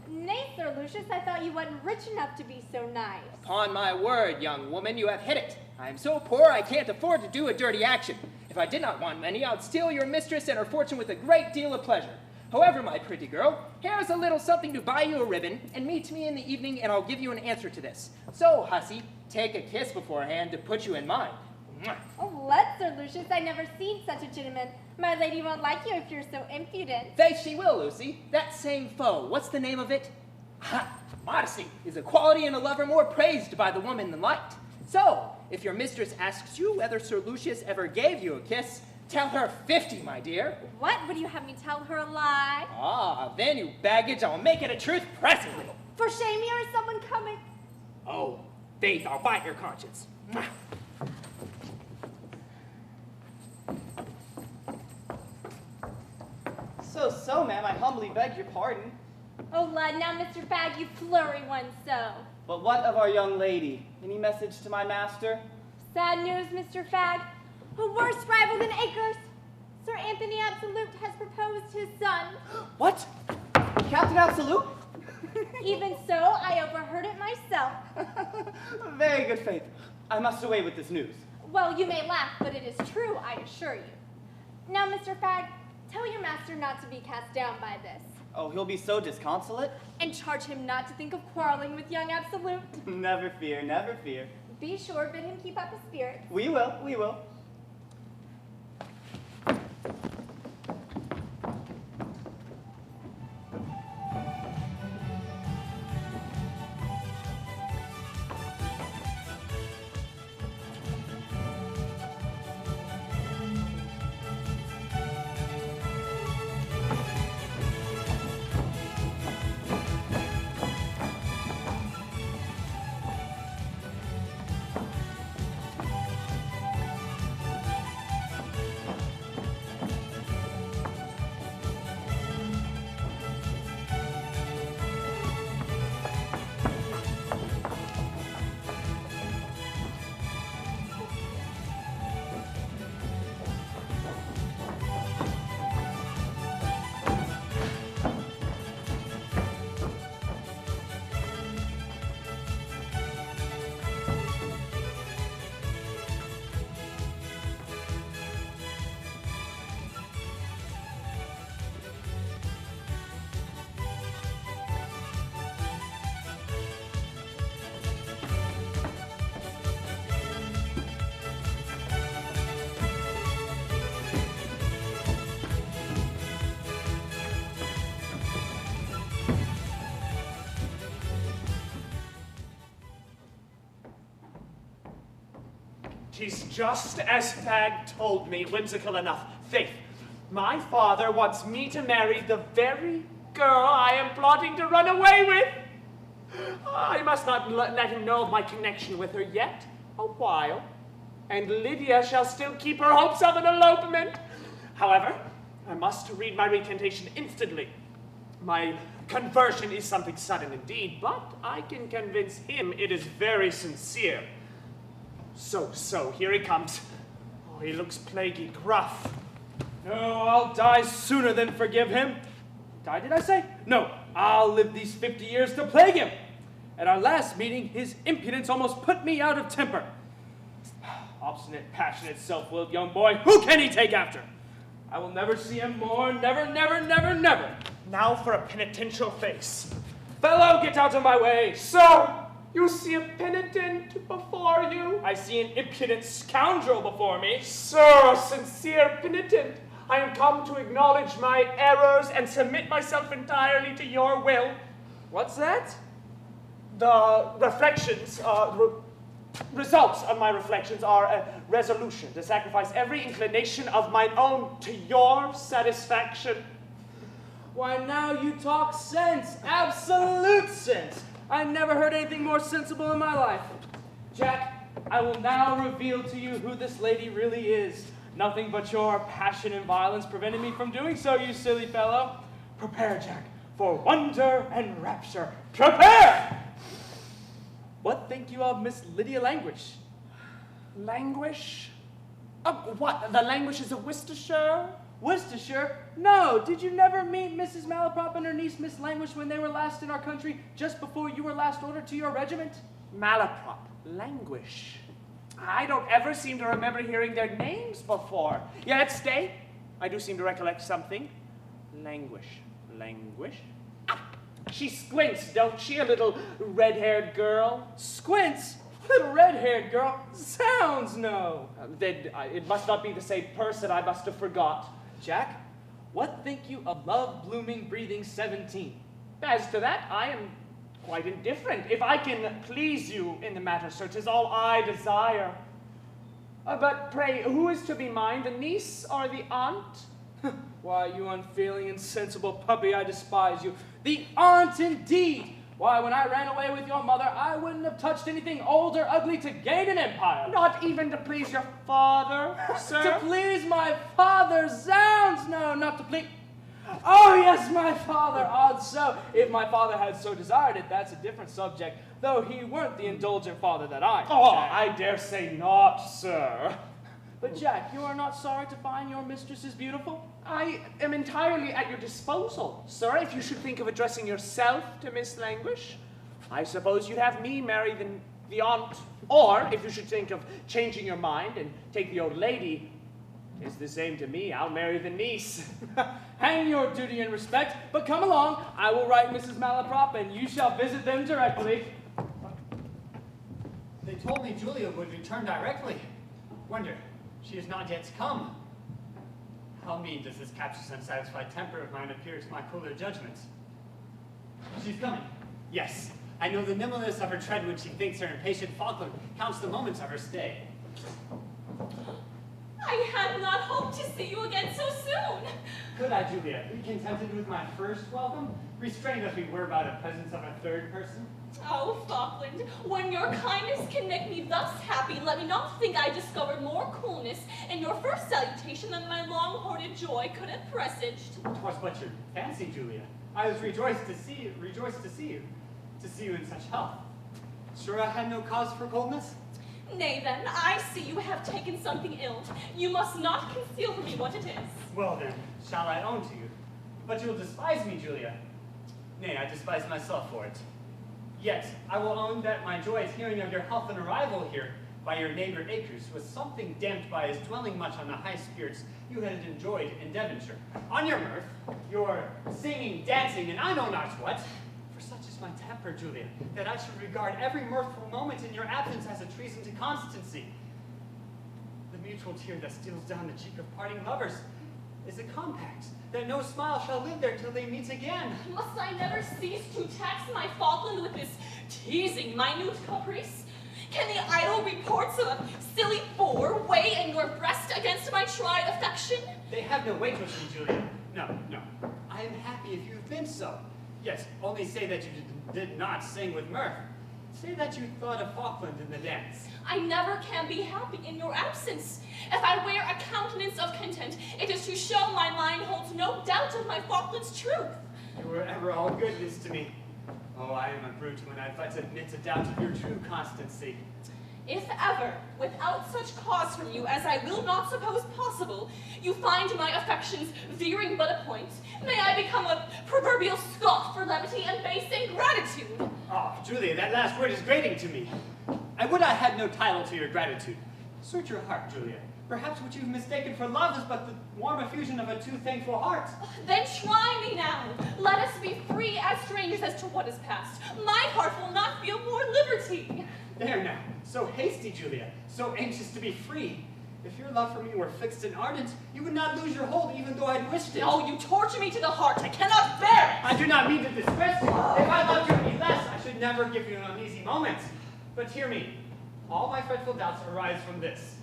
Nay, Sir Lucius, I thought you wasn't rich enough to be so nice. Upon my word, young woman, you have hit it. I am so poor I can't afford to do a dirty action. If I did not want money, I'd steal your mistress and her fortune with a great deal of pleasure. However, my pretty girl, here's a little something to buy you a ribbon, and meet me in the evening, and I'll give you an answer to this. So, hussy, take a kiss beforehand to put you in mind. Mwah. Oh, let Sir Lucius, I never seen such a gentleman. My lady won't like you if you're so impudent. Faith she will, Lucy. That same foe, what's the name of it? Ha! Modesty is a quality in a lover more praised by the woman than liked. So, if your mistress asks you whether Sir Lucius ever gave you a kiss, tell her 50, my dear. What? Would you have me tell her a lie? Ah, then, you baggage, I'll make it a truth presently. For shame, here is someone coming. Oh, faith, I'll bite your conscience. Mwah. So, ma'am, I humbly beg your pardon. Oh, lud, now, Mr. Fag, you flurry one so. But what of our young lady? Any message to my master? Sad news, Mr. Fag. A worse rival than Acres. Sir Anthony Absolute has proposed his son. What? Captain Absolute? Even so, I overheard it myself. Very good faith. I must away with this news. Well, you may laugh, but it is true, I assure you. Now, Mr. Fag, tell your master not to be cast down by this. Oh, he'll be so disconsolate? And charge him not to think of quarreling with young Absolute. Never fear, never fear. Be sure, bid him keep up his spirits. We will, we will. Tis just as Fag told me, whimsical enough. Faith, my father wants me to marry the very girl I am plotting to run away with. I must not let him know of my connection with her yet a while, and Lydia shall still keep her hopes of an elopement. However, I must read my recantation instantly. My conversion is something sudden indeed, but I can convince him it is very sincere. So, here he comes. Oh, he looks plaguey gruff. No, I'll die sooner than forgive him. Die, did I say? No, I'll live these 50 years to plague him. At our last meeting, his impudence almost put me out of temper. Obstinate, passionate, self-willed young boy, who can he take after? I will never see him more, never, never, never, never. Now for a penitential face. Fellow, get out of my way. Sir, you see a penitent before you? I see an impudent scoundrel before me. Sir, sincere penitent, I am come to acknowledge my errors and submit myself entirely to your will. What's that? The reflections, results of my reflections are a resolution to sacrifice every inclination of mine own to your satisfaction. Why, now you talk sense, absolute sense. I never heard anything more sensible in my life. Jack, I will now reveal to you who this lady really is. Nothing but your passion and violence prevented me from doing so, you silly fellow. Prepare, Jack, for wonder and rapture. Prepare! What think you of Miss Lydia Languish? Languish? What, the languishes of Worcestershire? Worcestershire? No, did you never meet Mrs. Malaprop and her niece Miss Languish when they were last in our country, just before you were last ordered to your regiment? Malaprop, Languish. I don't ever seem to remember hearing their names before. Yet stay, I do seem to recollect something. Languish. Ah, she squints, don't she, a little red-haired girl? Squints? Little red-haired girl? Sounds no. Then it must not be the same person, I must have forgot. Jack, what think you of love-blooming, breathing 17? As to that, I am quite indifferent. If I can please you in the matter, sir, 'tis all I desire. But pray, who is to be mine, the niece or the aunt? Why, you unfeeling, insensible puppy, I despise you. The aunt, indeed! Why, when I ran away with your mother, I wouldn't have touched anything old or ugly to gain an empire. Not even to please your father, sir? To please my father? Zounds, no, not to please... Oh, yes, my father, odd so. If my father had so desired it, that's a different subject, though he weren't the indulgent father that I am. Oh, Jack. I dare say not, sir. But, Jack, you are not sorry to find your mistress is beautiful? I am entirely at your disposal, sir, if you should think of addressing yourself to Miss Languish. I suppose you'd have me marry the aunt, or if you should think of changing your mind and take the old lady, it's the same to me, I'll marry the niece. Hang your duty and respect, but come along. I will write Mrs. Malaprop, and you shall visit them directly. They told me Julia would return directly. Wonder, she has not yet come. How mean does this captious unsatisfied temper of mine appear to my cooler judgment? She's coming. Yes, I know the nimbleness of her tread when she thinks her impatient Falkland counts the moments of her stay. I had not hoped to see you again so soon. Could I, Julia, be contented with my first welcome, restrained as we were by the presence of a third person? Oh, Falkland, when your kindness can make me thus happy, let me not think I discovered more coolness in your first salutation than my long-hoarded joy could have presaged. 'Twas but your fancy, Julia. I was rejoiced to see you in such health. Sure I had no cause for coldness? Nay then, I see you have taken something ill. You must not conceal from me what it is. Well then, shall I own to you? But you'll despise me, Julia. Nay, I despise myself for it. Yet, I will own that my joy at hearing of your health and arrival here by your neighbor Acres was something damped by his dwelling much on the high spirits you had enjoyed in Devonshire. On your mirth, your singing, dancing, and I know not what. For such is my temper, Julia, that I should regard every mirthful moment in your absence as a treason to constancy. The mutual tear that steals down the cheek of parting lovers is a compact that no smile shall live there till they meet again. Must I never cease to tax my Falkland with this teasing, minute caprice? Can the idle reports of a silly boor weigh in your breast against my tried affection? They have no weight with me, Julia. No, no. I am happy if you've been so. Yes, only say that you did not sing with mirth. Say that you thought of Falkland in the dance. I never can be happy in your absence. If I wear a countenance of content, it is to show my mind holds no doubt of my Falkland's truth. You were ever all goodness to me. Oh, I am a brute when I but admit a doubt of your true constancy. If ever, without such cause from you as I will not suppose possible, you find my affections veering but a point, may I become a proverbial scoff for levity and base ingratitude. Oh, Julia, that last word is grating to me. I would I had no title to your gratitude. Search your heart, Julia. Perhaps what you've mistaken for love is but the warm effusion of a too thankful heart. Then try me now. Let us be free as strangers as to what is past. My heart will not feel more liberty. There now, so hasty, Julia, so anxious to be free. If your love for me were fixed and ardent, you would not lose your hold even though I'd wished it. No, you torture me to the heart. I cannot bear it. I do not mean to distress you. If I loved you any less, I should never give you an uneasy moment. But hear me, all my fretful doubts arise from this.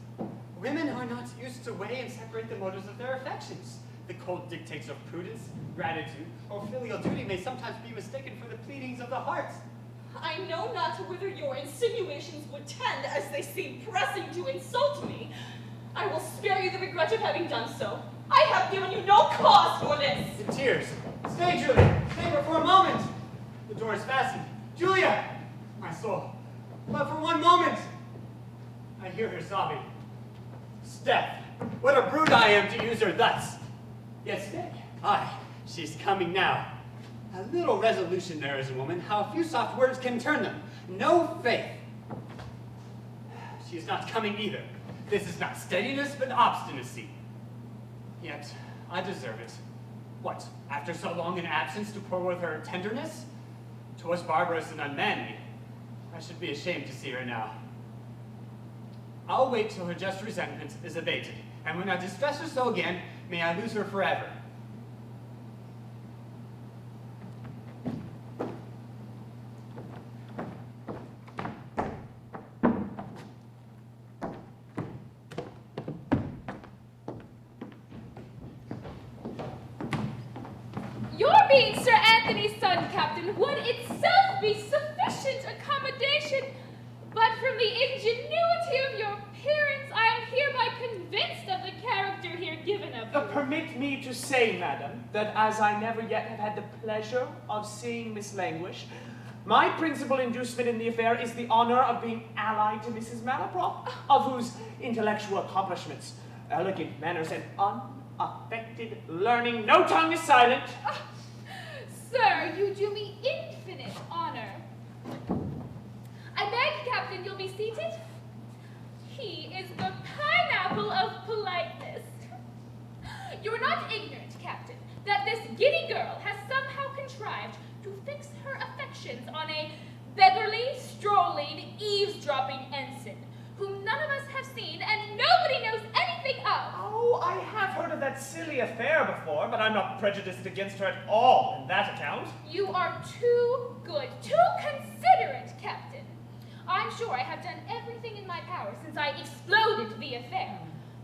Women are not used to weigh and separate the motives of their affections. The cold dictates of prudence, gratitude, or filial duty may sometimes be mistaken for the pleadings of the heart. I know not whither your insinuations would tend, as they seem pressing to insult me. I will spare you the regret of having done so. I have given you no cause for this. In tears. Stay, Julia. Stay but for a moment. The door is fastened. Julia! My soul. But for one moment. I hear her sobbing. Steph, what a brute I am to use her thus. Yet stay. Aye, she's coming now. A little resolution there is a woman, how a few soft words can turn them. No faith. She is not coming either. This is not steadiness, but obstinacy. Yet, I deserve it. What, after so long an absence to pour with her tenderness? 'Twas barbarous and unmanly. I should be ashamed to see her now. I'll wait till her just resentment is abated, and when I distress her so again, may I lose her forever. being Sir Anthony's son, Captain, would itself be sufficient accommodation. But from the ingenuity of your parents, I am hereby convinced of the character here given of you. Permit me to say, madam, that as I never yet have had the pleasure of seeing Miss Languish, my principal inducement in the affair is the honor of being allied to Mrs. Malaprop, of whose intellectual accomplishments, elegant manners, and unaffected learning, no tongue is silent. Sir, you do me infinite honor. I beg, Captain, you'll be seated. He is the pineapple of politeness. You are not ignorant, Captain, that this giddy girl has somehow contrived to fix her affections on a beggarly, strolling, eavesdropping ensign, whom none of us have seen and nobody knows anything of. Oh, I have heard of that silly affair before, but I'm not prejudiced against her at all on that account. You are too good, too considerate, Captain. I'm sure I have done everything in my power since I exploded the affair.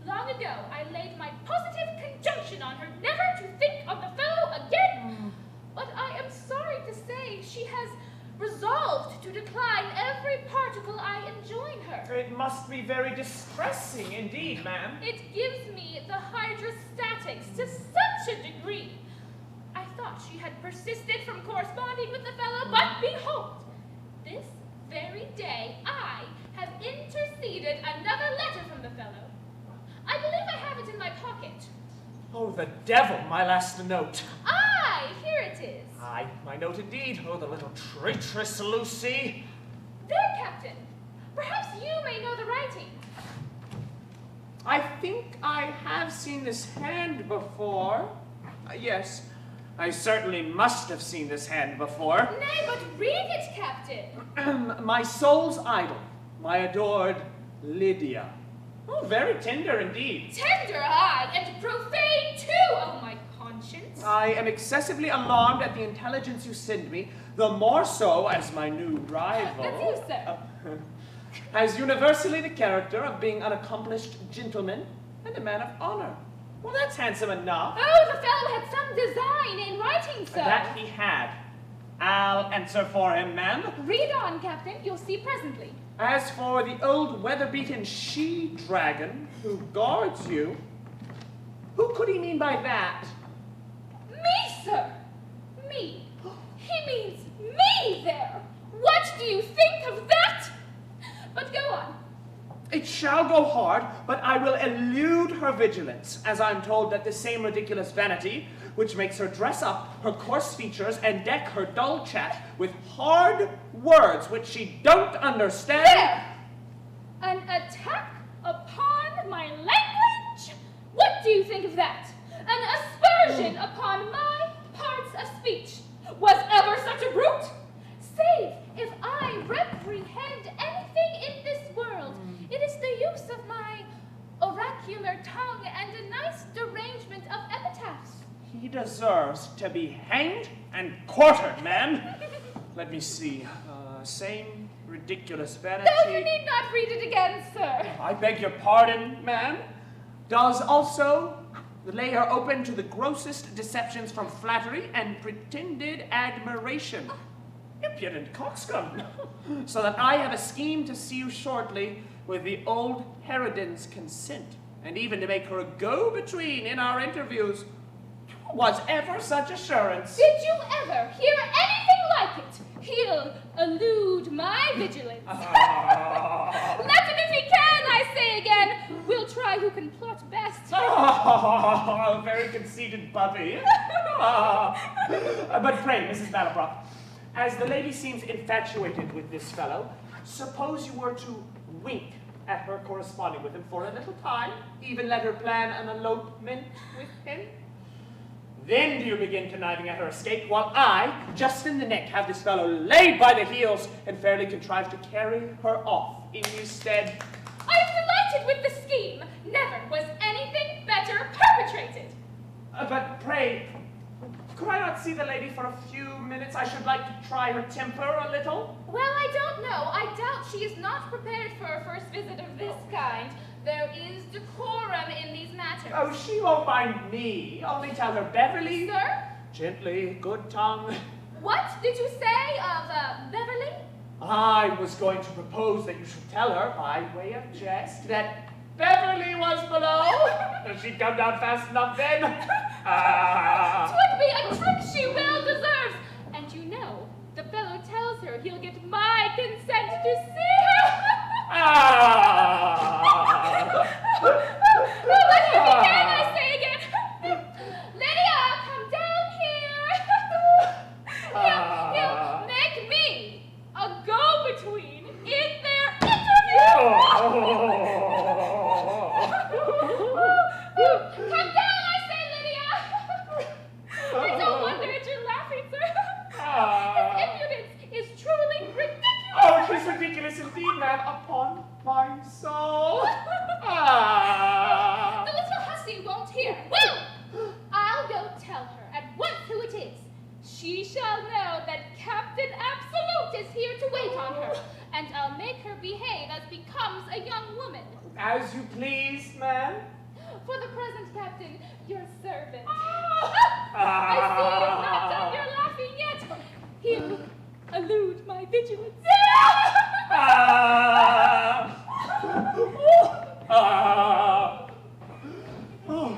Long ago, I laid my positive conjunction on her never to think of the fellow again. But I am sorry to say she has resolved to decline every particle I enjoin her. It must be very distressing indeed, ma'am. It gives me the hydrostatics to such a degree. I thought she had persisted from corresponding with the fellow, but behold, this very day I have interceded another letter from the fellow. I believe I have it in my pocket. Oh, the devil, my last note. Aye, here it is. Aye, my note indeed. Oh, the little traitress, Lucy. There, Captain. Perhaps you may know the writing. I think I have seen this hand before. Yes, I certainly must have seen this hand before. Nay, but read it, Captain. My soul's idol, my adored Lydia. Oh, very tender indeed. Tender, aye, and profane too, oh my conscience. I am excessively alarmed at the intelligence you send me, the more so as my new rival That's you, sir. has universally the character of being an accomplished gentleman and a man of honor. Well, that's handsome enough. Oh, the fellow had some design in writing, sir. That he had. I'll answer for him, ma'am. Read on, Captain. You'll see presently. As for the old weather-beaten she-dragon who guards you, who could he mean by that? Me, sir. Me. He means me there. What do you think of that? But go on. It shall go hard, but I will elude her vigilance, as I'm told that the same ridiculous vanity, which makes her dress up her coarse features and deck her dull chat with hard words which she don't understand. There! An attack upon my language? What do you think of that? An aspersion upon my parts of speech? Was ever such a brute? Save if I reprehend anything in this world, it is the use of my oracular tongue and a nice derangement of epitaphs. He deserves to be hanged and quartered, ma'am. Let me see. Same ridiculous vanity. No, you need not read it again, sir. I beg your pardon, ma'am. Does also lay her open to the grossest deceptions from flattery and pretended admiration. Impudent coxcomb. So that I have a scheme to see you shortly with the old Herodin's consent, and even to make her a go-between in our interviews. Was ever such assurance? Did you ever hear anything like it? He'll elude my vigilance. Let him if he can, I say again. We'll try who can plot best. Oh, very conceited puppy. But pray, Mrs. Malaprop, as the lady seems infatuated with this fellow, suppose you were to wink at her corresponding with him for a little time, even let her plan an elopement with him? Then do you begin conniving at her escape, while I, just in the neck, have this fellow laid by the heels and fairly contrive to carry her off in his stead. I am delighted with the scheme. Never was anything better perpetrated. But pray, could I not see the lady for a few minutes? I should like to try her temper a little. Well, I don't know. I doubt she is not prepared for a first visit of this kind. There is decorum in these matters. Oh, she won't mind me. Only tell her, Beverly, Sir? Gently, good tongue. What did you say of Beverly? I was going to propose that you should tell her, by way of jest, that Beverly was below. If she'd come down fast enough then. 'Twould be a trick she well deserves. And you know, the fellow tells her he'll get my consent to see her. Let him begin, I say again. Lydia, come down here. He'll make me a go-between in their interview. Come down, I say, Lydia. I don't wonder at your laughing, sir. His impudence is truly ridiculous. Oh, it is ridiculous indeed, ma'am, upon my soul. The little hussy won't hear. Well, I'll go tell her at once who it is. She shall know that Captain Absolute is here to wait on her, and I'll make her behave as becomes a young woman. As you please, ma'am. For the present, Captain, your servant. I see you've not done your laughing yet. He'll elude my vigilance.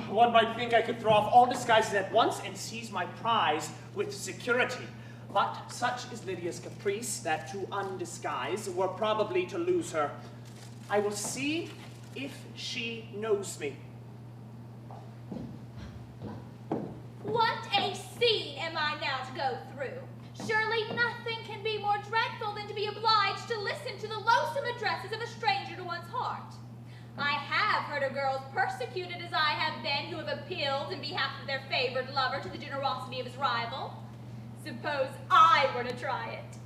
One might think I could throw off all disguises at once and seize my prize with security. But such is Lydia's caprice that to undisguise were probably to lose her. I will see if she knows me. What a scene am I now to go through? Surely nothing can be more dreadful than to be obliged to listen to the loathsome addresses of a stranger to one's heart. I have heard of girls persecuted as I have been who have appealed in behalf of their favored lover to the generosity of his rival. Suppose I were to try it.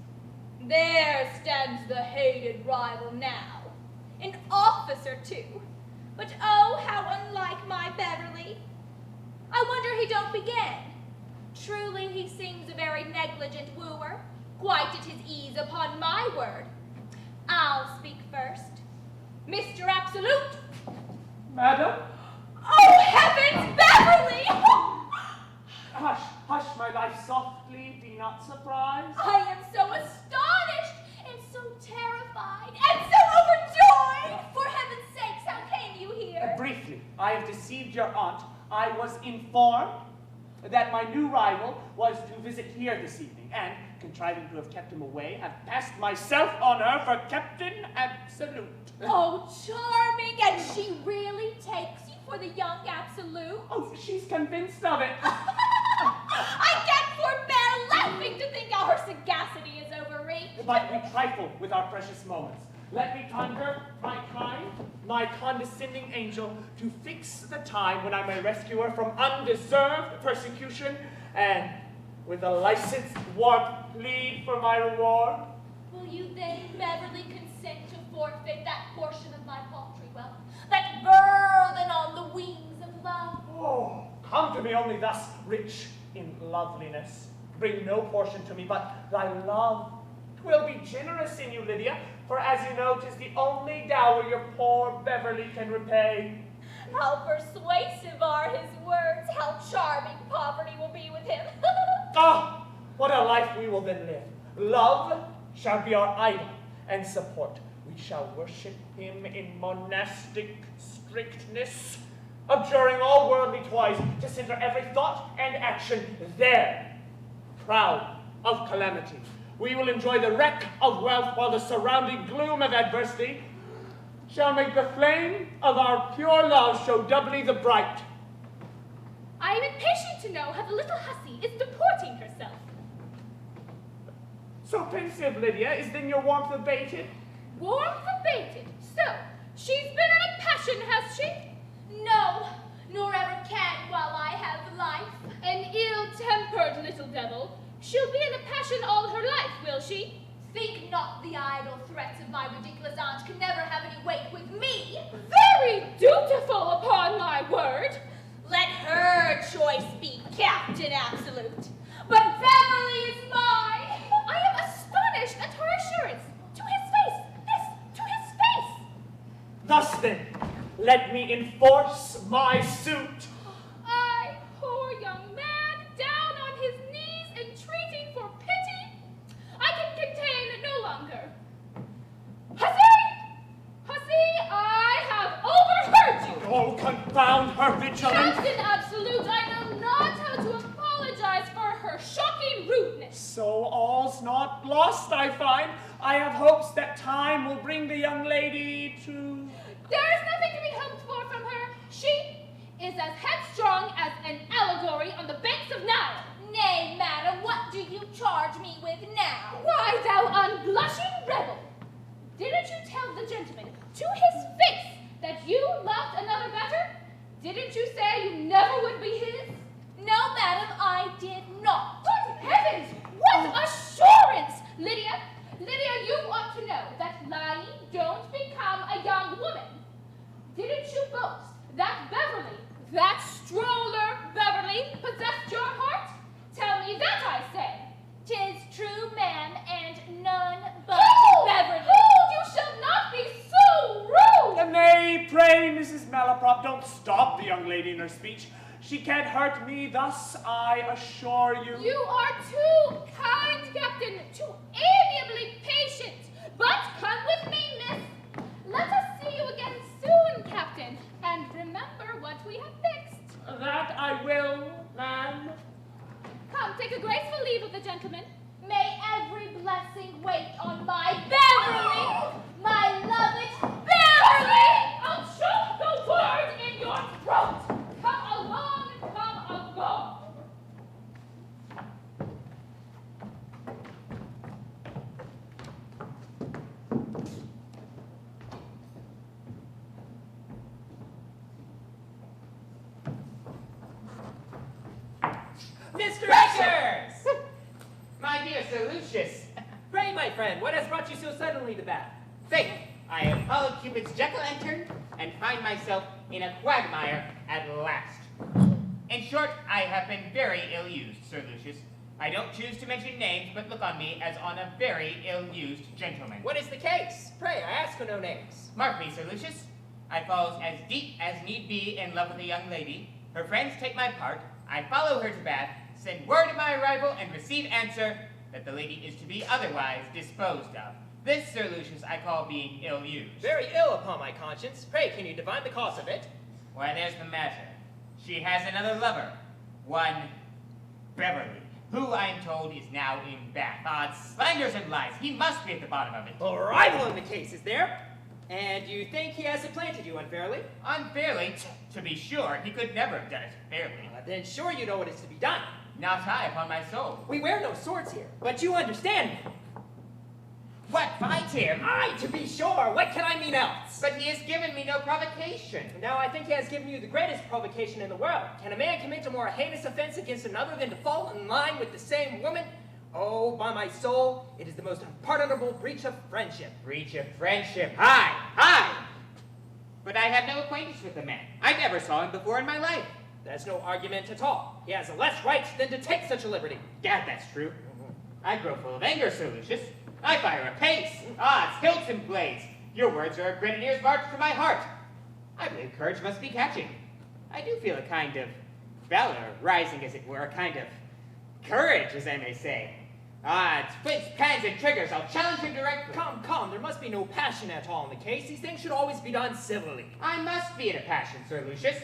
There stands the hated rival now. An officer, too. But oh, how unlike my Beverly. I wonder he don't begin. Truly he seems a very negligent wooer, quite at his ease upon my word. I'll speak first. Mr. Absolute. Madam? Oh, heavens, Beverly! Hush, hush, my life, softly, be not surprised. I am so astonished and so terrified and so overjoyed. For heaven's sakes, how came you here? Briefly, I have deceived your aunt. I was informed that my new rival was to visit here this evening, and, contriving to have kept him away, have passed myself on her for Captain Absolute. Oh, charming, and she really takes you for the young Absolute? Oh, she's convinced of it. I can't forbear laughing to think how her sagacity is overreached. But we trifle with our precious moments. Let me conjure my kind, my condescending angel, to fix the time when I may rescue her from undeserved persecution, and with a licensed warmth plead for my reward. Will you then, Beverly, consent to forfeit that portion of my paltry wealth, that burden on the wings of love? Oh, come to me only thus, rich in loveliness. Bring no portion to me but thy love. 'Twill be generous in you, Lydia, for as you know, 'tis the only dower your poor Beverly can repay. How persuasive are his words, how charming poverty will be with him. Ah, what a life we will then live. Love shall be our idol and support. We shall worship him in monastic strictness, abjuring all worldly toys, to center every thought and action there. Proud of calamity, we will enjoy the wreck of wealth, while the surrounding gloom of adversity shall make the flame of our pure love show doubly the bright. I am impatient to know how the little hussy is deporting herself. So pensive, Lydia, is then your warmth abated? Warmth abated. So, she's been in a passion, has she? No, nor ever can while I have life. An ill-tempered little devil. She'll be in a passion all her life, will she? Think not the idle threats of my ridiculous aunt can never have any weight with me. Very dutiful, upon my word. Let her choice be Captain Absolute. But Beverly is mine. I am astonished at her assurance. To his face, yes, to his face. Thus then, let me enforce my suit. I, poor young man, down on his Rachel. Captain Absolute, I know not how to apologize for her shocking rudeness. So all's not lost, I find. I have hopes that time will bring the young lady to... There is nothing to be hoped for from her. She is as headstrong as an allegory on the banks of Nile. Nay, madam, what do you charge me with now? Why, thou unblushing rebel! Didn't you tell the gentleman to his face that you loved another better? Didn't you say you never would be his? No, madam, I did not. Good heavens! What assurance! Lydia, you ought to know that lying don't become a young woman. Didn't you boast that Beverly, that stroller Beverly, possessed your heart? Tell me that, I say. 'Tis true, ma'am, and none but Hold! Beverly. Hold! You shall not be so rude! Nay, pray, Mrs. Malaprop, don't stop the young lady in her speech. She can't hurt me thus, I assure you. You are too kind, Captain, too amiably patient. But come with me, miss. Let us see you again soon, Captain, and remember what we have fixed. That I will, ma'am. Come, take a graceful leave of the gentleman. May every blessing wait on my Beverly, my loved Beverly. I'll choke the word in your throat. Come along, come along. Mr. Eckers! My dear Sir Lucius, Pray, my friend, what has brought you so suddenly to Bath? think I have followed Cupid's jack-o'-lantern and find myself in a quagmire at last. In short, I have been very ill-used, Sir Lucius. I don't choose to mention names, but look on me as on a very ill-used gentleman. What is the case? Pray, I ask for no names. Mark me, Sir Lucius. I falls as deep as need be in love with a young lady. Her friends take my part. I follow her to Bath, send word of my arrival, and receive answer that the lady is to be otherwise disposed of. This, Sir Lucius, I call being ill-used. Very ill upon my conscience. Pray, can you divine the cause of it? Why, there's the matter. She has another lover, one Beverly, who I am told is now in Bath. Odd slanders and lies. He must be at the bottom of it. A rival in the case, is there? And you think he has supplanted you unfairly? Unfairly? To be sure, he could never have done it fairly. Then sure you know what is to be done. Not I, upon my soul. We wear no swords here, but you understand me. What, fight him? Aye, to be sure. What can I mean else? But he has given me no provocation. Now I think he has given you the greatest provocation in the world. Can a man commit a more heinous offense against another than to fall in line with the same woman? Oh, by my soul, it is the most unpardonable breach of friendship. Breach of friendship. Aye, aye. But I have no acquaintance with the man. I never saw him before in my life. That's no argument at all. He has less right than to take such a liberty. Gad, that's true. I grow full of anger, Sir Lucius. I fire apace. Odds, hilts, and blades. Your words are a grenadier's march to my heart. I believe courage must be catching. I do feel a kind of valor rising, as it were, a kind of courage, as I may say. Odds, flints, pans, and triggers, I'll challenge him directly. Come, there must be no passion at all in the case. These things should always be done civilly. I must be in a passion, Sir Lucius.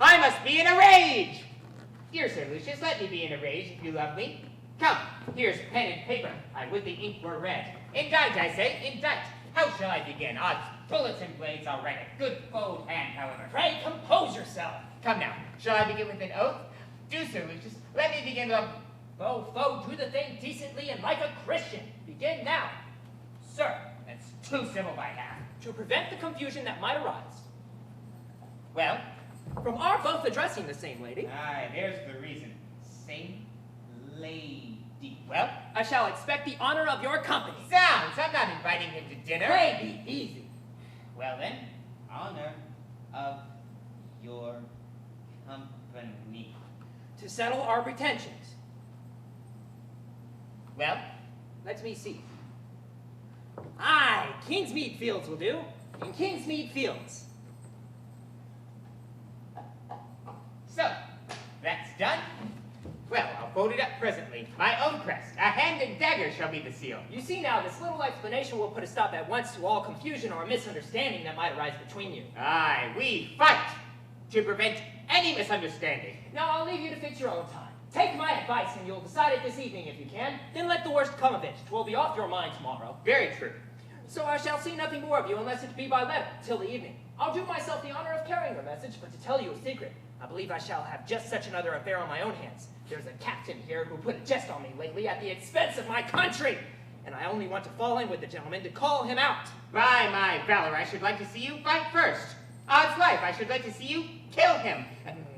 I must be in a rage! Dear Sir Lucius, let me be in a rage if you love me. Come, here's pen and paper. I would the ink were red. Indict, I say, indict. How shall I begin? Odds, bullets and blades, I'll write a good bold hand, however. Pray, compose yourself. Come now, shall I begin with an oath? Do, Sir Lucius, let me begin with a... Foe, do the thing decently and like a Christian. Begin now. Sir, That's too civil by half. to prevent the confusion that might arise Well? from our both addressing the same lady, Aye, there's the reason. Same lady. Well? I shall expect the honor of your company. Sounds, I'm not inviting him to dinner. Pray be easy. Well then, honor of your company. To settle our pretensions. Well? Let me see. Aye, Kingsmead Fields will do. In Kingsmead Fields. So, that's done. Well, I'll fold it up presently. My own crest, a hand and dagger shall be the seal. You see now, this little explanation will put a stop at once to all confusion or misunderstanding that might arise between you. Aye, we fight to prevent any misunderstanding. Now I'll leave you to fix your own time. Take my advice and you'll decide it this evening if you can. Then let the worst come of it. 'Twill be off your mind tomorrow. Very true. So I shall see nothing more of you unless it be by letter till the evening. I'll do myself the honor of carrying your message, but to tell you a secret, I believe I shall have just such another affair on my own hands. There's a captain here who put a jest on me lately at the expense of my country, and I only want to fall in with the gentleman to call him out. By my valor, I should like to see you fight first. Odds life, I should like to see you kill him.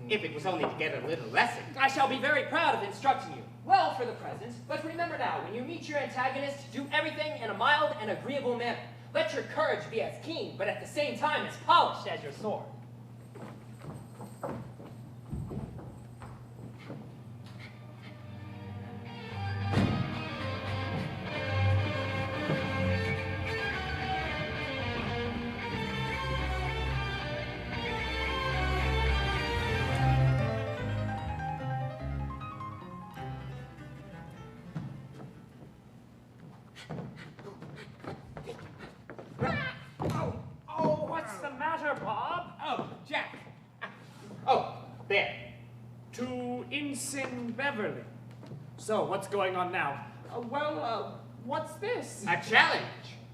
If it was only to get a little lesson. I shall be very proud of instructing you. Well, for the present, but remember now, when you meet your antagonist, do everything in a mild and agreeable manner. Let your courage be as keen, but at the same time as polished as your sword. Oh, what's the matter, Bob? Oh, Jack. Oh, there. To Ensign Beverly. So, what's going on now? What's this? A challenge.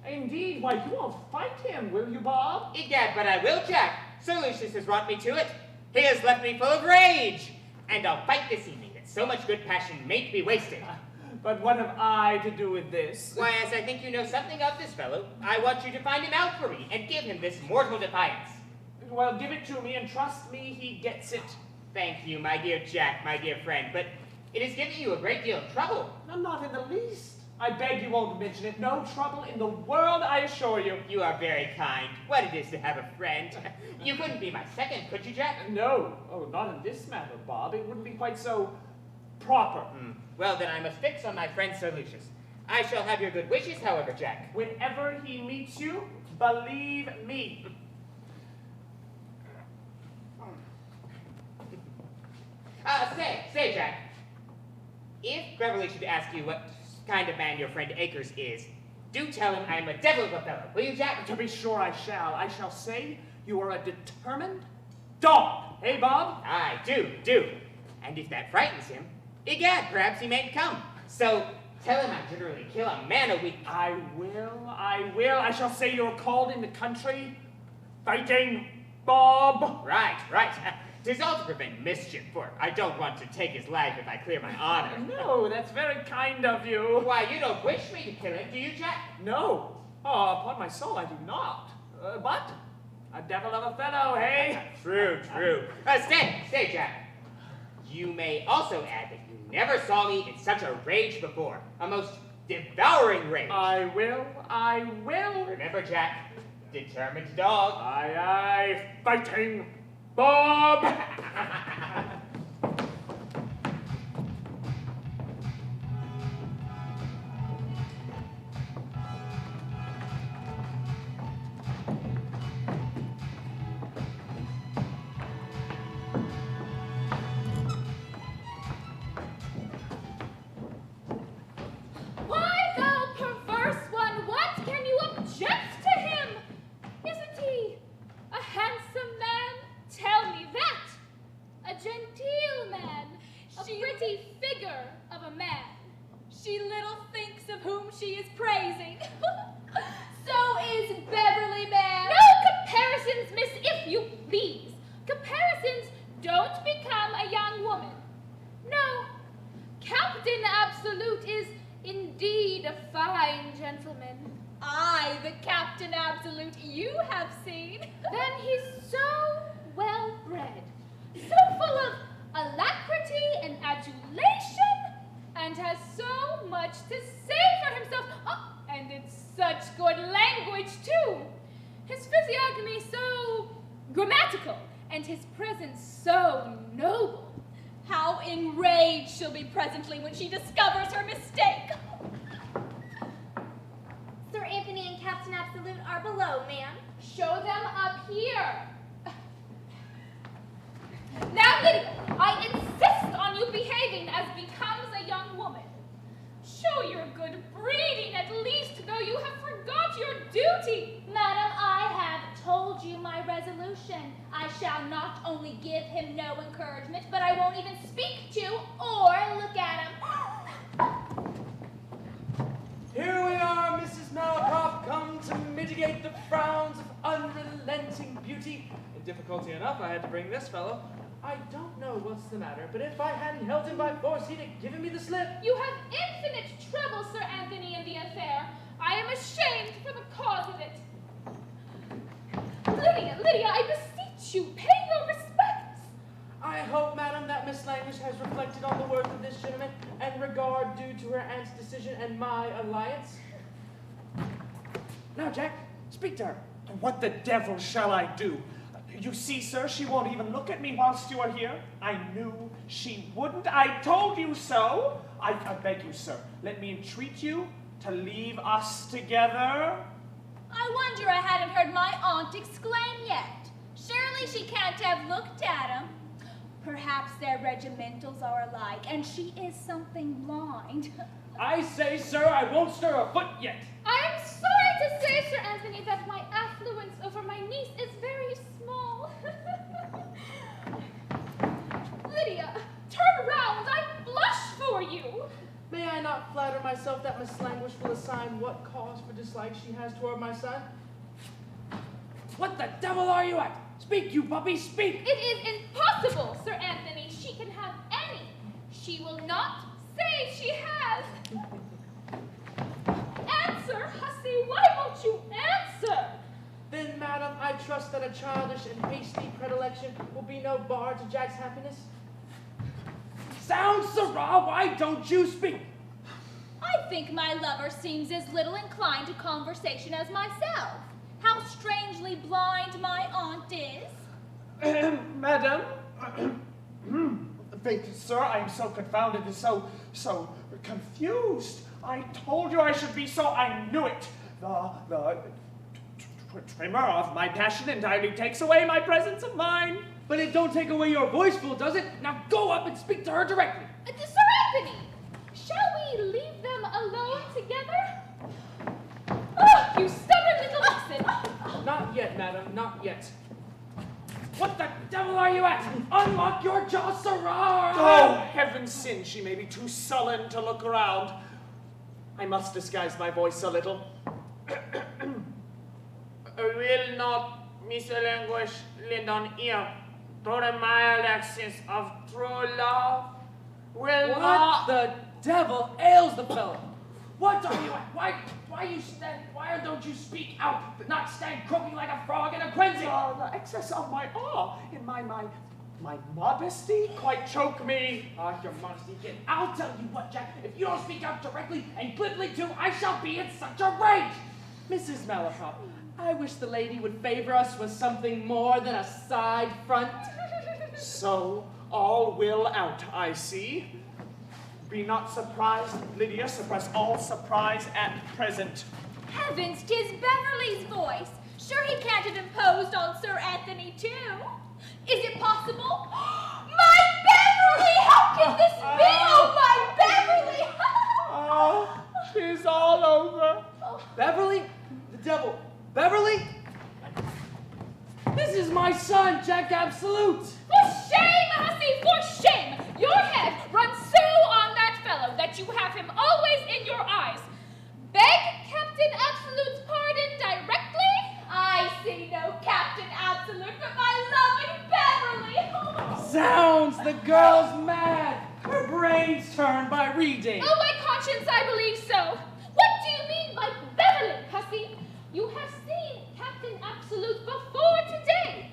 Indeed, why, you won't fight him, will you, Bob? Egad, but I will, Jack. Sir Lucius has wrought me to it. He has left me full of rage. And I'll fight this evening that so much good passion mayn't be wasted. But what have I to do with this? Why, as I think you know something of this fellow, I want you to find him out for me and give him this mortal defiance. Well, give it to me, and trust me, he gets it. Thank you, my dear Jack, my dear friend, but it is giving you a great deal of trouble. No, not in the least. I beg you won't mention it. No trouble in the world, I assure you. You are very kind. What it is to have a friend. You couldn't be my second, could you, Jack? No. Oh, not in this matter, Bob. It wouldn't be quite so proper. Well, then I must fix on my friend Sir Lucius. I shall have your good wishes, however, Jack. Whenever he meets you, believe me. Say, Jack. If Beverly should ask you what kind of man your friend Akers is, do tell him I am a devil of a fellow. Will you, Jack? To be sure I shall. I shall say you are a determined dog. Hey, Bob? I do. And if that frightens him, egad, perhaps he mayn't come. So tell him I generally kill a man a week. I will. I shall say you're called in the country fighting Bob. Right. 'Tis all to prevent mischief, for I don't want to take his life if I clear my honor. No, that's very kind of you. Why, you don't wish me to kill him, do you, Jack? No. Oh, upon my soul, I do not. But a devil of a fellow, hey? True. Stay, Jack. You may also add that you never saw me in such a rage before. A most devouring rage. I will. Remember, Jack, determined dog. Aye, fighting Bob. Why, thou perverse one, what can you object to him? Isn't he a handsome man? Tell me that. A genteel man, a pretty figure of a man. She little thinks of whom she is praising. So is Beverly, man. No comparisons, miss, if you please. Comparisons don't become a young woman. No, Captain Absolute is indeed a fine gentleman. I, the Captain Absolute you have seen. Then he's so well bred, so full of alacrity and adulation, and has so much to say for himself. Oh, and in such good language, too. His physiognomy so grammatical, and his presence so noble. How enraged she'll be presently when she discovers her mistake. Sir Anthony and Captain Absolute are below, ma'am. Show them up here. Now, Lydia, I insist on you behaving as becomes a young woman. Show your good breeding at least, though you have forgot your duty. Madam, I have told told you my resolution. I shall not only give him no encouragement, but I won't even speak to or look at him. Here we are, Mrs. Malaprop, come to mitigate the frowns of unrelenting beauty. And difficulty enough, I had to bring this fellow. I don't know what's the matter, but if I hadn't held him by force, he'd have given me the slip. You have infinite trouble, Sir Anthony, in the affair. I am ashamed for the cause of it. Lydia, I beseech you, pay your respects. I hope, madam, that Miss Languish has reflected on the worth of this gentleman and regard due to her aunt's decision and my alliance. Now, Jack, speak to her. What the devil shall I do? You see, sir, she won't even look at me whilst you are here. I knew she wouldn't. I told you so. I beg you, sir, let me entreat you to leave us together. I wonder I hadn't heard my aunt exclaim yet. Surely she can't have looked at him. Perhaps their regimentals are alike, and she is something blind. I say, sir, I won't stir a foot yet. I am sorry to say, Sir Anthony, that my affluence over my niece is very small. Lydia, turn round, I blush for you. May I not flatter myself that Miss Languish will assign what cause for dislike she has toward my son? What the devil are you at? Speak, you puppy, speak! It is impossible, Sir Anthony. She can have any. She will not say she has. Answer, hussy, why won't you answer? Then, madam, I trust that a childish and hasty predilection will be no bar to Jack's happiness. Sound, sirrah, why don't you speak? I think my lover seems as little inclined to conversation as myself. How strangely blind my aunt is. Madam, faith, sir, I am so confounded and so confused. I told you I should be so. I knew it. The tremor of my passion entirely takes away my presence of mind. But it don't take away your voice, fool, does it? Now go up and speak to her directly. Sir Anthony, shall we leave them alone together? Oh, you stubborn little vixen. Not yet, madam, not yet. What the devil are you at? Unlock your jaw, sirrah! Oh, heaven's sin, she may be too sullen to look around. I must disguise my voice a little. Will not Miss Languish lend an ear to the mild accents of true love? Will What not... the devil ails the fellow? What are you at? Why don't you speak out? Not stand croaking like a frog in a frenzy. The excess of my awe in my modesty quite choke me. Your modesty again. I'll tell you what, Jack. If you don't speak out directly and glibly too, I shall be in such a rage. Mrs. Malaprop, I wish the lady would favor us with something more than a side front. So, all will out, I see. Be not surprised, Lydia, suppress all surprise at present. Heavens, 'tis Beverly's voice. Sure he can't have imposed on Sir Anthony too. Is it possible? My Beverly! How can this be? Oh, my Beverly! Oh, she's all over. Beverly? The devil. Beverly? This is my son, Jack Absolute. For shame, hussy, for shame! Your head runs so on that fellow that you have him always in your eyes. Beg Captain Absolute's pardon directly? I see no Captain Absolute but my loving Beverly. Sounds, the girl's mad. Her brain's turned by reading. Oh, my conscience, I believe so. What do you mean by Beverly, hussy? You have seen Captain Absolute before today.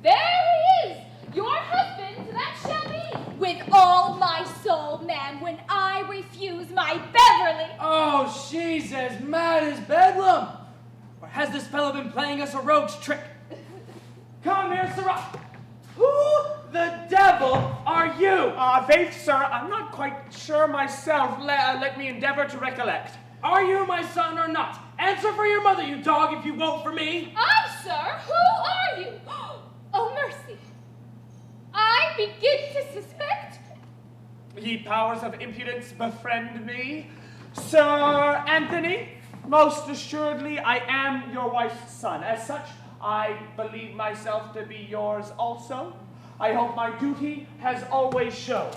There he is, your husband that shall be. With all my soul, ma'am, when I refuse my Beverly. Oh, she's as mad as Bedlam. Or has this fellow been playing us a rogue's trick? Come here, sirrah. Who the devil are you? Faith, sir, I'm not quite sure myself. Let me endeavor to recollect. Are you my son or not? Answer for your mother, you dog, if you won't for me. I, sir, who are you? Oh, mercy. I begin to suspect. Ye powers of impudence befriend me. Sir Anthony, most assuredly I am your wife's son. As such, I believe myself to be yours also. I hope my duty has always shown.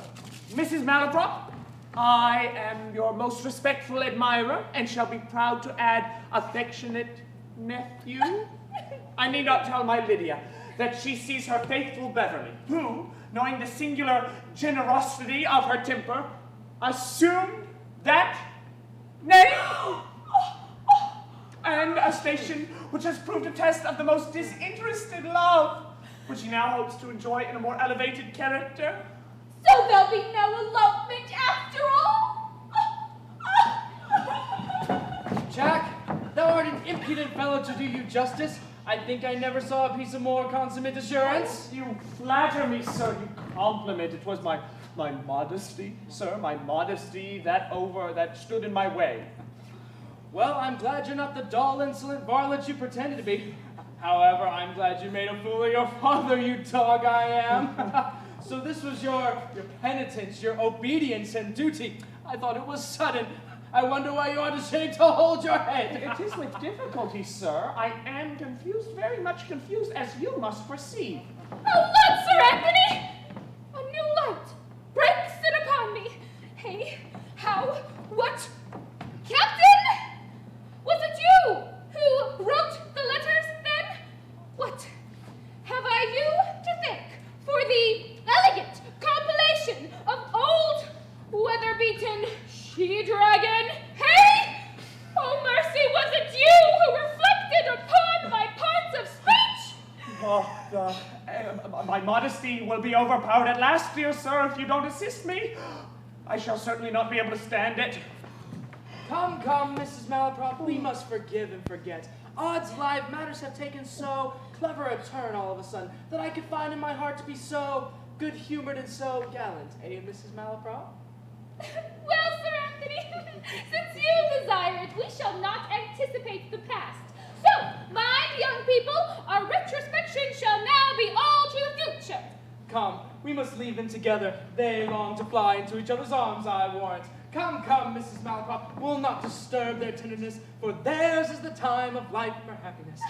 Mrs. Malaprop, I am your most respectful admirer and shall be proud to add affectionate nephew. I need not tell my Lydia that she sees her faithful Beverly, who, knowing the singular generosity of her temper, assumed that, nay, and a station which has proved a test of the most disinterested love, which she now hopes to enjoy in a more elevated character. So there'll be no elopement after all? Jack, thou art an impudent fellow to do you justice. I think I never saw a piece of more consummate assurance. You flatter me, sir. You compliment. It was my modesty, sir, my modesty that stood in my way. Well, I'm glad you're not the dull, insolent varlet you pretended to be. However, I'm glad you made a fool of your father, you dog I am. So this was your penitence, your obedience and duty. I thought it was sudden. I wonder why you aren't ashamed to hold your head. It is with difficulty, sir. I am confused, very much confused, as you must perceive. Oh, Lord, Sir Anthony! A new light breaks in upon me. Hey, how, what? Captain! Was it you who wrote the letters, then? What have I you to thank for the elegant compilation of old, weather-beaten she-dragon? Hey! Oh, mercy, was it you who reflected upon my parts of speech? My modesty will be overpowered at last, dear sir, if you don't assist me. I shall certainly not be able to stand it. Come, Mrs. Malaprop, we must forgive and forget. Odds live matters have taken so clever a turn all of a sudden that I could find in my heart to be so good-humored and so gallant, eh, Mrs. Malaprop? Well, Sir Anthony, since you desire it, we shall not anticipate the past. So, mind, young people, our retrospection shall now be all to the future. Come, we must leave them together. They long to fly into each other's arms, I warrant. Come, Mrs. Malaprop, we'll not disturb their tenderness, for theirs is the time of life for happiness.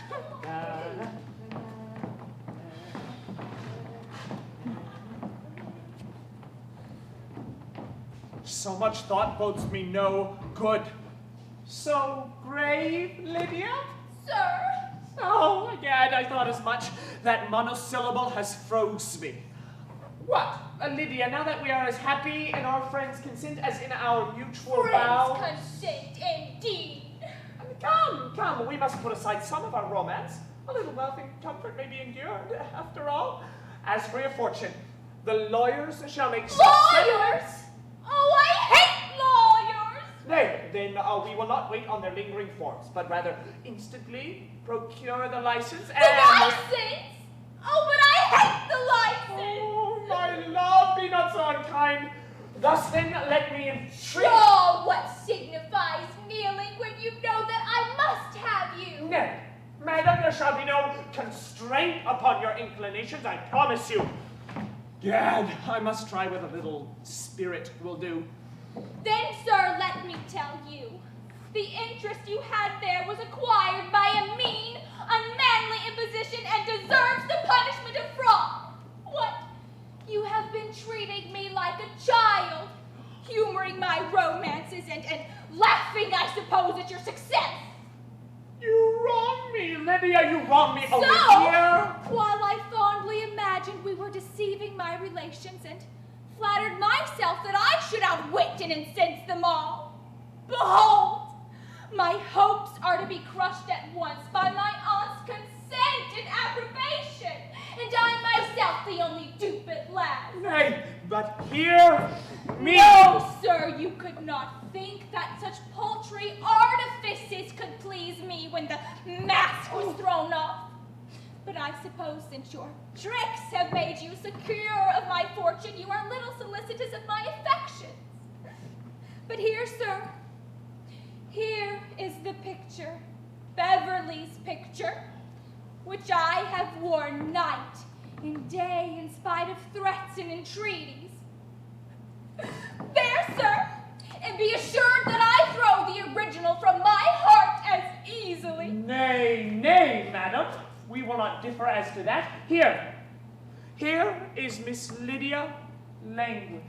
So much thought bodes me no good. So grave, Lydia? Sir? Oh, again, I thought as much. That monosyllable has froze me. What, Lydia, now that we are as happy in our friends' consent as in our mutual vow... Consent, indeed. Come, we must put aside some of our romance. A little wealth and comfort may be endured, after all. As for your fortune, the lawyers shall make... Lawyers? Oh, I hate lawyers! Nay, then we will not wait on their lingering forms, but rather instantly procure the license and... The license? Oh, but I hate the license! Oh, my love, be not so unkind. Thus then, let me entreat... Oh, what signifies kneeling when you know that I must have you? Nay, madam, there shall be no constraint upon your inclinations, I promise you. Gad, I must try with a little spirit will do. Then, sir, let me tell you. The interest you had there was acquired by a mean, unmanly imposition and deserves the punishment of fraud. What? You have been treating me like a child, humoring my romances and laughing, I suppose, at your success. You wrong me, Lydia, you wrong me over So, here. while I fondly imagined we were deceiving my relations and flattered myself that I should outwit and incense them all, behold, my hopes are to be crushed at once by my aunt's consent and approbation, and I myself the only dupe at last. Nay, but hear me. No, sir, you could not think that such paltry artifices could please me when the mask was thrown off. But I suppose since your tricks have made you secure of my fortune, you are little solicitous of my affections. But here, sir, here is the picture, Beverly's picture, which I have worn night and day in spite of threats and entreaties. There, sir, and be assured that I throw the original from my heart as easily. Nay, madam. We will not differ as to that. Here is Miss Lydia Languish.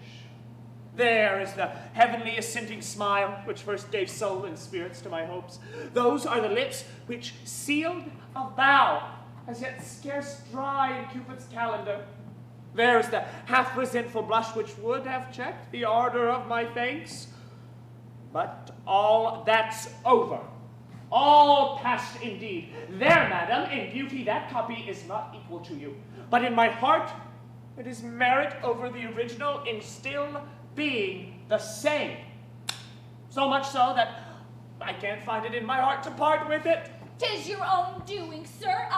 There is the heavenly assenting smile which first gave soul and spirits to my hopes. Those are the lips which sealed a vow, as yet scarce dry in Cupid's calendar. There is the half-resentful blush which would have checked the ardor of my thanks. But all that's over. All past indeed. There, madam, in beauty that copy is not equal to you. But in my heart, it is merit over the original in still being the same. So much so that I can't find it in my heart to part with it. 'Tis your own doing, sir.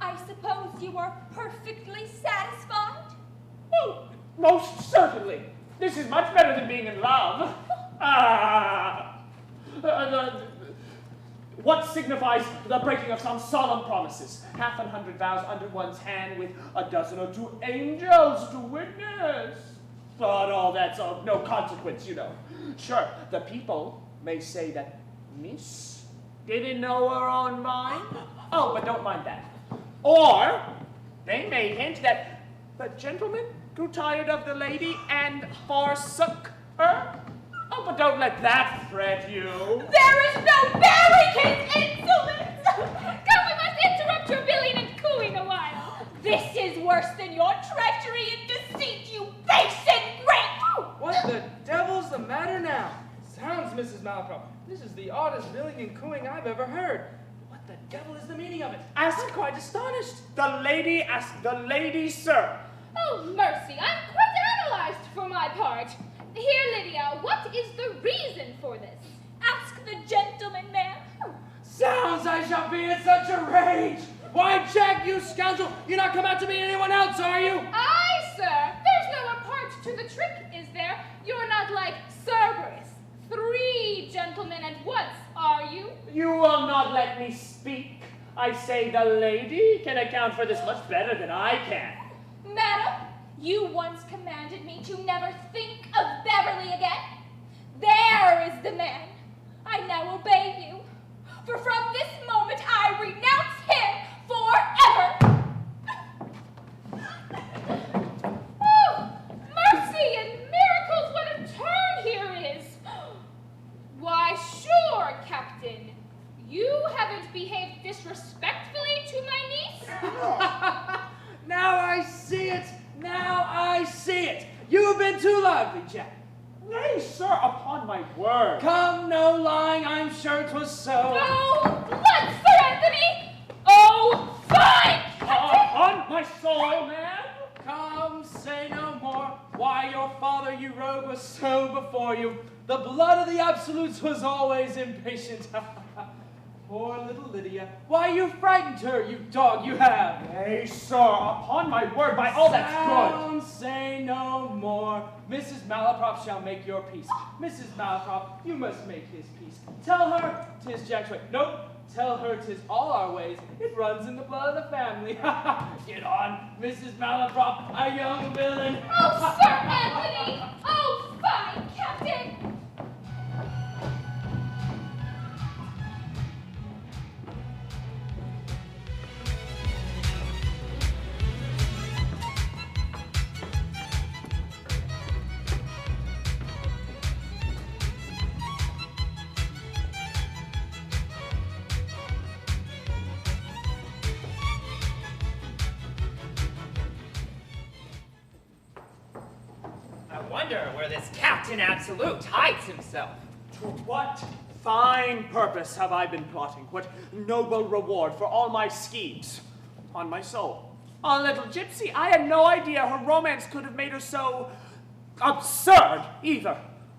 I suppose you are perfectly satisfied? Oh, most certainly. This is much better than being in love. What signifies the breaking of some solemn promises? 100 vows under one's hand with a dozen or two angels to witness. But all that's of no consequence, you know. Sure, the people may say that Miss didn't know her own mind. Oh, but don't mind that. Or they may hint that the gentleman grew tired of the lady and forsook her. Oh, but don't let that fret you. There is no bearing his insolence! Come, we must interrupt your billing and cooing a while. This is worse than your treachery and deceit, you base and great! What the devil's the matter now? Sounds, Mrs. Malaprop, this is the oddest billing and cooing I've ever heard. What the devil is the meaning of it? I'm quite astonished. The lady, ask the lady, sir. Oh, mercy, I'm quite analyzed for my part. Here, Lydia, what is the reason for this? Ask the gentleman, ma'am. Sounds I shall be in such a rage. Why, Jack, you scoundrel, you're not come out to meet anyone else, are you? Aye, sir. There's no part to the trick, is there? You're not like Cerberus. 3 gentlemen at once, are you? You will not let me speak. I say the lady can account for this much better than I can. Madam, you once commanded me to never think of Beverly again. There is the man. I now obey you. For from this moment I renounce him forever. Oh, mercy and miracles, what a turn here is. Why, sure, Captain. You haven't behaved disrespectfully to my niece? Now I see it. Now I see it. You've been too lively, Jack. Nay, sir, upon my word. Come, no lying, I'm sure 'twas so. Oh, blood, Sir Anthony! Oh, fine, Captain! Upon my soul, man. Come, say no more. Why, your father, you rogue, was so before you. The blood of the absolutes was always impatient. Poor little Lydia. Why, you frightened her, you dog, you have. Nay, sir, upon my word, by all that's good. Say no more. Mrs. Malaprop shall make your peace. Mrs. Malaprop, you must make his peace. Tell her 'tis Jack's way. Nope. Tell her 'tis all our ways. It runs in the blood of the family. Get on, Mrs. Malaprop, a young villain. Oh, Sir Anthony! Oh, fine, Captain! Where this Captain Absolute hides himself. To what fine purpose have I been plotting? What noble reward for all my schemes? On my soul. Oh, little gypsy, I had no idea her romance could have made her so absurd, either.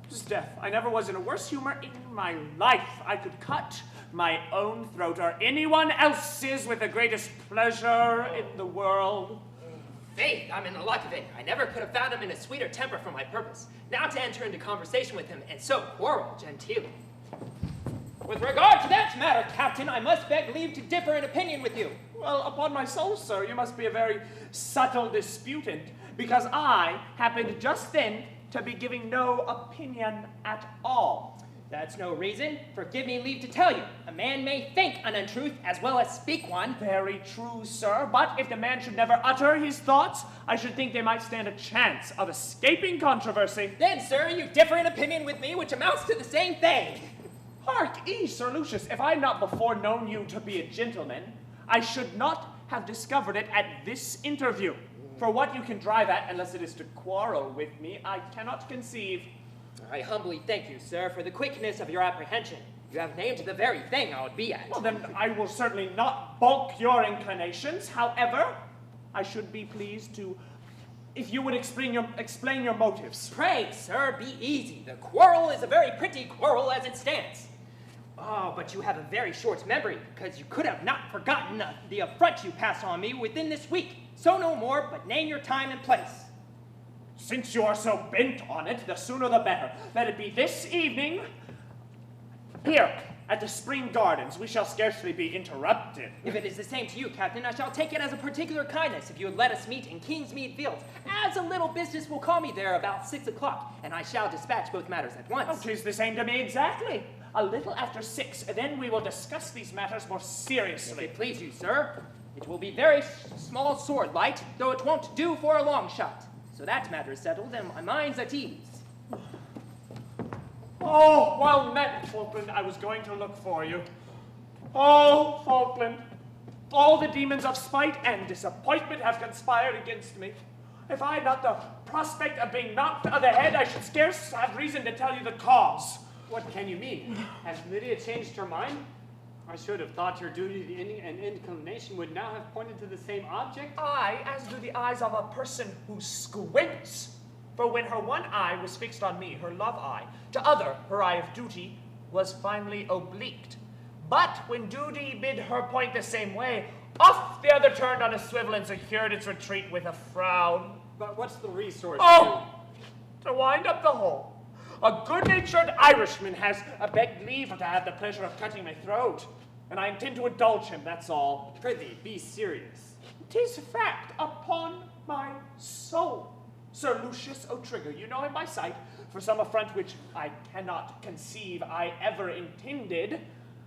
Just death. I never was in a worse humor in my life. I could cut my own throat or anyone else's with the greatest pleasure in the world. Faith, I'm in the luck of it. I never could have found him in a sweeter temper for my purpose. Now to enter into conversation with him, and so quarrel genteelly. With regard to that matter, Captain, I must beg leave to differ in opinion with you. Well, upon my soul, sir, you must be a very subtle disputant, because I happened just then to be giving no opinion at all. That's no reason. For give me leave to tell you, a man may think an untruth as well as speak one. Very true, sir. But if the man should never utter his thoughts, I should think they might stand a chance of escaping controversy. Then, sir, you differ in opinion with me, which amounts to the same thing. Hark ye, Sir Lucius, if I had not before known you to be a gentleman, I should not have discovered it at this interview. For what you can drive at, unless it is to quarrel with me, I cannot conceive. I humbly thank you, sir, for the quickness of your apprehension. You have named the very thing I would be at. Well, then I will certainly not balk your inclinations. However, I should be pleased to, if you would explain your motives. Pray, sir, be easy. The quarrel is a very pretty quarrel as it stands. Oh, but you have a very short memory, because you could have not forgotten the affront you passed on me within this week. So no more, but name your time and place. Since you are so bent on it, the sooner the better. Let it be this evening, here, at the Spring Gardens. We shall scarcely be interrupted. If it is the same to you, Captain, I shall take it as a particular kindness if you would let us meet in Kingsmead Fields, as a little business will call me there about 6 o'clock, and I shall dispatch both matters at once. Oh, 'tis the same to me exactly. A little after 6, then we will discuss these matters more seriously. If it please you, sir, it will be very small sword light, though it won't do for a long shot. So that matter is settled, and my mind's at ease. Oh, well met, Falkland. I was going to look for you. Oh, Falkland. All the demons of spite and disappointment have conspired against me. If I had not the prospect of being knocked on the head, I should scarce have reason to tell you the cause. What can you mean? Has Lydia changed her mind? I should have thought your duty and inclination would now have pointed to the same object. Aye, as do the eyes of a person who squints. For when her one eye was fixed on me, her love eye, to other, her eye of duty, was finally obliqued. But when duty bid her point the same way, off the other turned on a swivel and secured its retreat with a frown. But what's the resource? Oh! To wind up the whole, a good-natured Irishman has begged leave to have the pleasure of cutting my throat, and I intend to indulge him, that's all. Prithee, be serious. 'Tis fact, upon my soul. Sir Lucius O'Trigger, you know him by sight, for some affront which I cannot conceive I ever intended,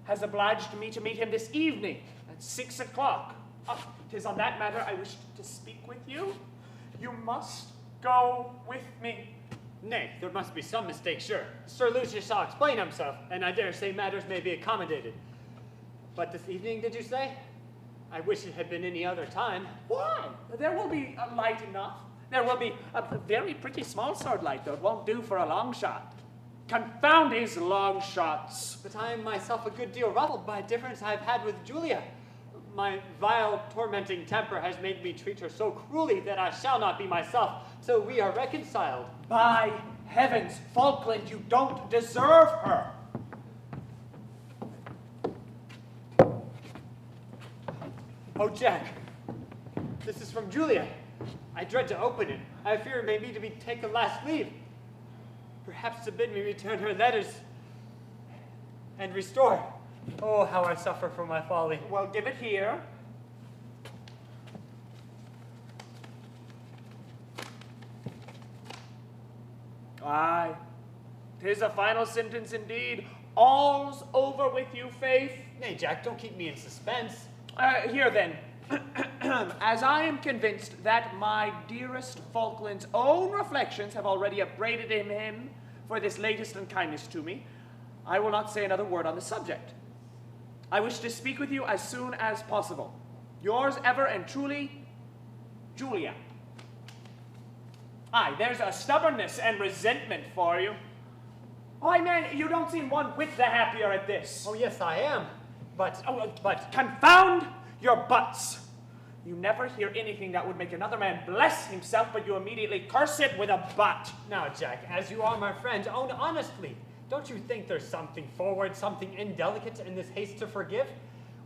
has obliged me to meet him this evening at 6 o'clock. 'Tis on that matter I wish to speak with you. You must go with me. Nay, there must be some mistake, sure. Sir Lucius shall explain himself, and I dare say matters may be accommodated. But this evening, did you say? I wish it had been any other time. Why? There will be light enough. There will be a very pretty small sword light, though it won't do for a long shot. Confound these long shots. But I am myself a good deal ruffled by a difference I've had with Julia. My vile, tormenting temper has made me treat her so cruelly that I shall not be myself till we are reconciled. By heavens, Falkland, you don't deserve her. Oh, Jack, this is from Julia. I dread to open it. I fear it may be to be taken last leave. Perhaps to bid me return her letters and restore. Oh, how I suffer for my folly. Well, give it here. Aye, 'tis a final sentence indeed. All's over with you, Faith. Nay, Jack, don't keep me in suspense. Here then. As I am convinced that my dearest Falkland's own reflections have already upbraided him for this latest unkindness to me, I will not say another word on the subject. I wish to speak with you as soon as possible. Yours ever and truly, Julia. Aye, there's a stubbornness and resentment for you. Why, man, you don't seem one whit the happier at this. Oh, yes, I am. But Confound your buts. You never hear anything that would make another man bless himself, but you immediately curse it with a but. now, Jack, as you are my friend, own honestly. Don't you think there's something forward, something indelicate in this haste to forgive?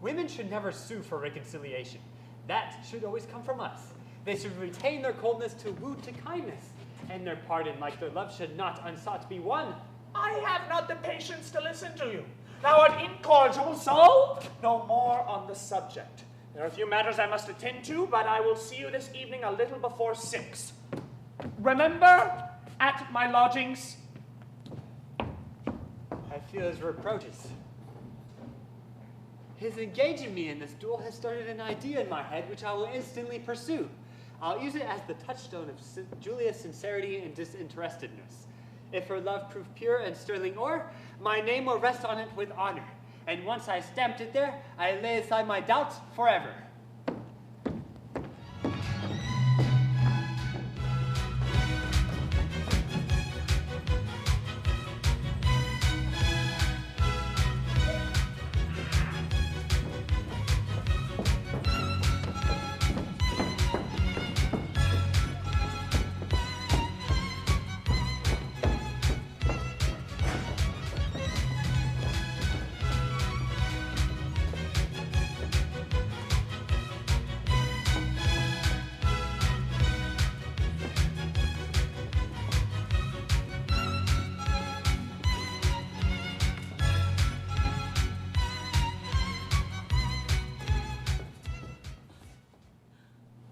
Women should never sue for reconciliation. That should always come from us. They should retain their coldness to woo to kindness, and their pardon, like their love, should not unsought be won. I have not the patience to listen to you. Thou art incorrigible, so no more on the subject. There are a few matters I must attend to, but I will see you this evening a little before 6. Remember, at my lodgings. I feel his reproaches. His engaging me in this duel has started an idea in my head which I will instantly pursue. I'll use it as the touchstone of Julia's sincerity and disinterestedness. If her love prove pure and sterling ore, my name will rest on it with honor. And once I stamped it there, I lay aside my doubts forever.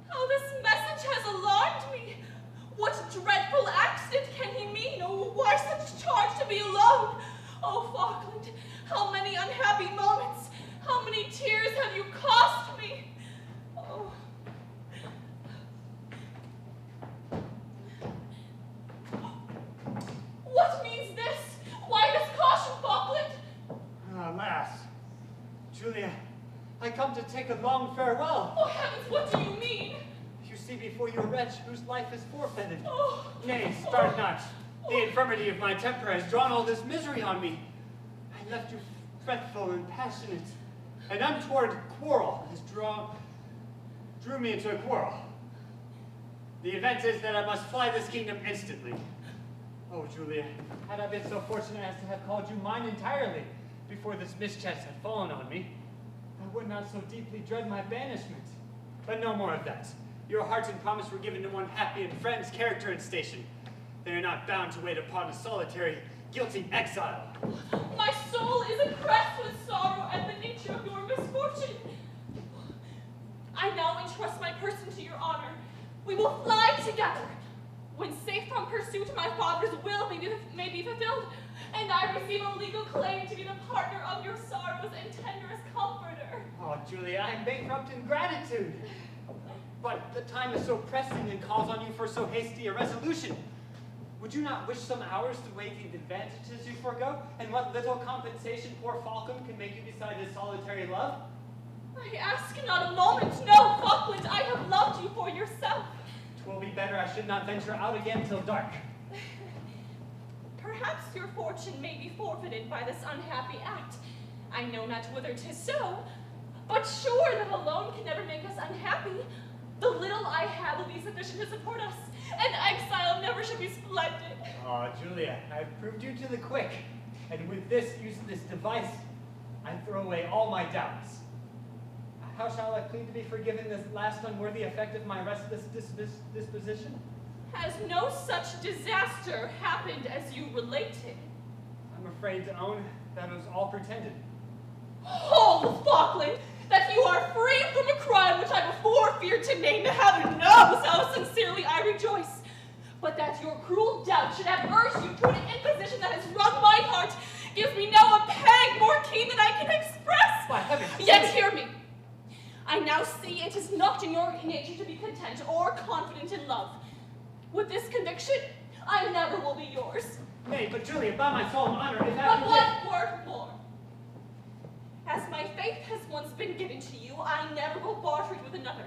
How this message has alarmed me. What dreadful accident can he mean? Oh, why such charge to be alone? Oh, Falkland, how many unhappy moments, how many tears have you cost me? Oh. What means this? Why this caution, Falkland? Alas, Julia, I come to take a long farewell. Oh, heavens, what do you mean? You see before you a wretch whose life is forfeited. Oh. Nay, start not. The infirmity of my temper has drawn all this misery on me. I left you fretful and passionate. An untoward quarrel has drew me into a quarrel. The event is that I must fly this kingdom instantly. Oh, Julia, had I been so fortunate as to have called you mine entirely before this mischance had fallen on me, I would not so deeply dread my banishment. But no more of that. Your heart and promise were given to one happy in friend's character and station. They are not bound to wait upon a solitary, guilty exile. My soul is oppressed with sorrow at the nature of your misfortune. I now entrust my person to your honor. We will fly together. When safe from pursuit, my father's will may be fulfilled, and I receive a legal claim to be the partner of your sorrows and tenderest comforter. Oh, Julia, I am bankrupt in gratitude. But the time is so pressing and calls on you for so hasty a resolution. Would you not wish some hours to weigh the advantages you forego, and what little compensation poor Falcon can make you beside his solitary love? I ask not a moment. No, Falkland, I have loved you for yourself. 'Twill be better I should not venture out again till dark. Perhaps your fortune may be forfeited by this unhappy act. I know not whether 'tis so, but sure that alone can never make us unhappy. The little I have will be sufficient to support us, and exile never should be splendid. Oh, Julia, I have proved you to the quick, and with this use of this device, I throw away all my doubts. How shall I plead to be forgiven this last unworthy effect of my restless disposition? Has no such disaster happened as you related? I'm afraid to own that it was all pretended. Hold, Falkland, that you are free from a crime which I before feared to name. Heaven knows how sincerely I rejoice. But that your cruel doubt should have urged you to an imposition that has wrung my heart gives me now a pang more keen than I can express. By heaven, Yet hear me. I now see it is not in your nature to be content or confident in love. With this conviction, I never will be yours. Nay, but Julia, by my solemn honor, if But after one word more. As my faith has once been given to you, I never will barter it with another.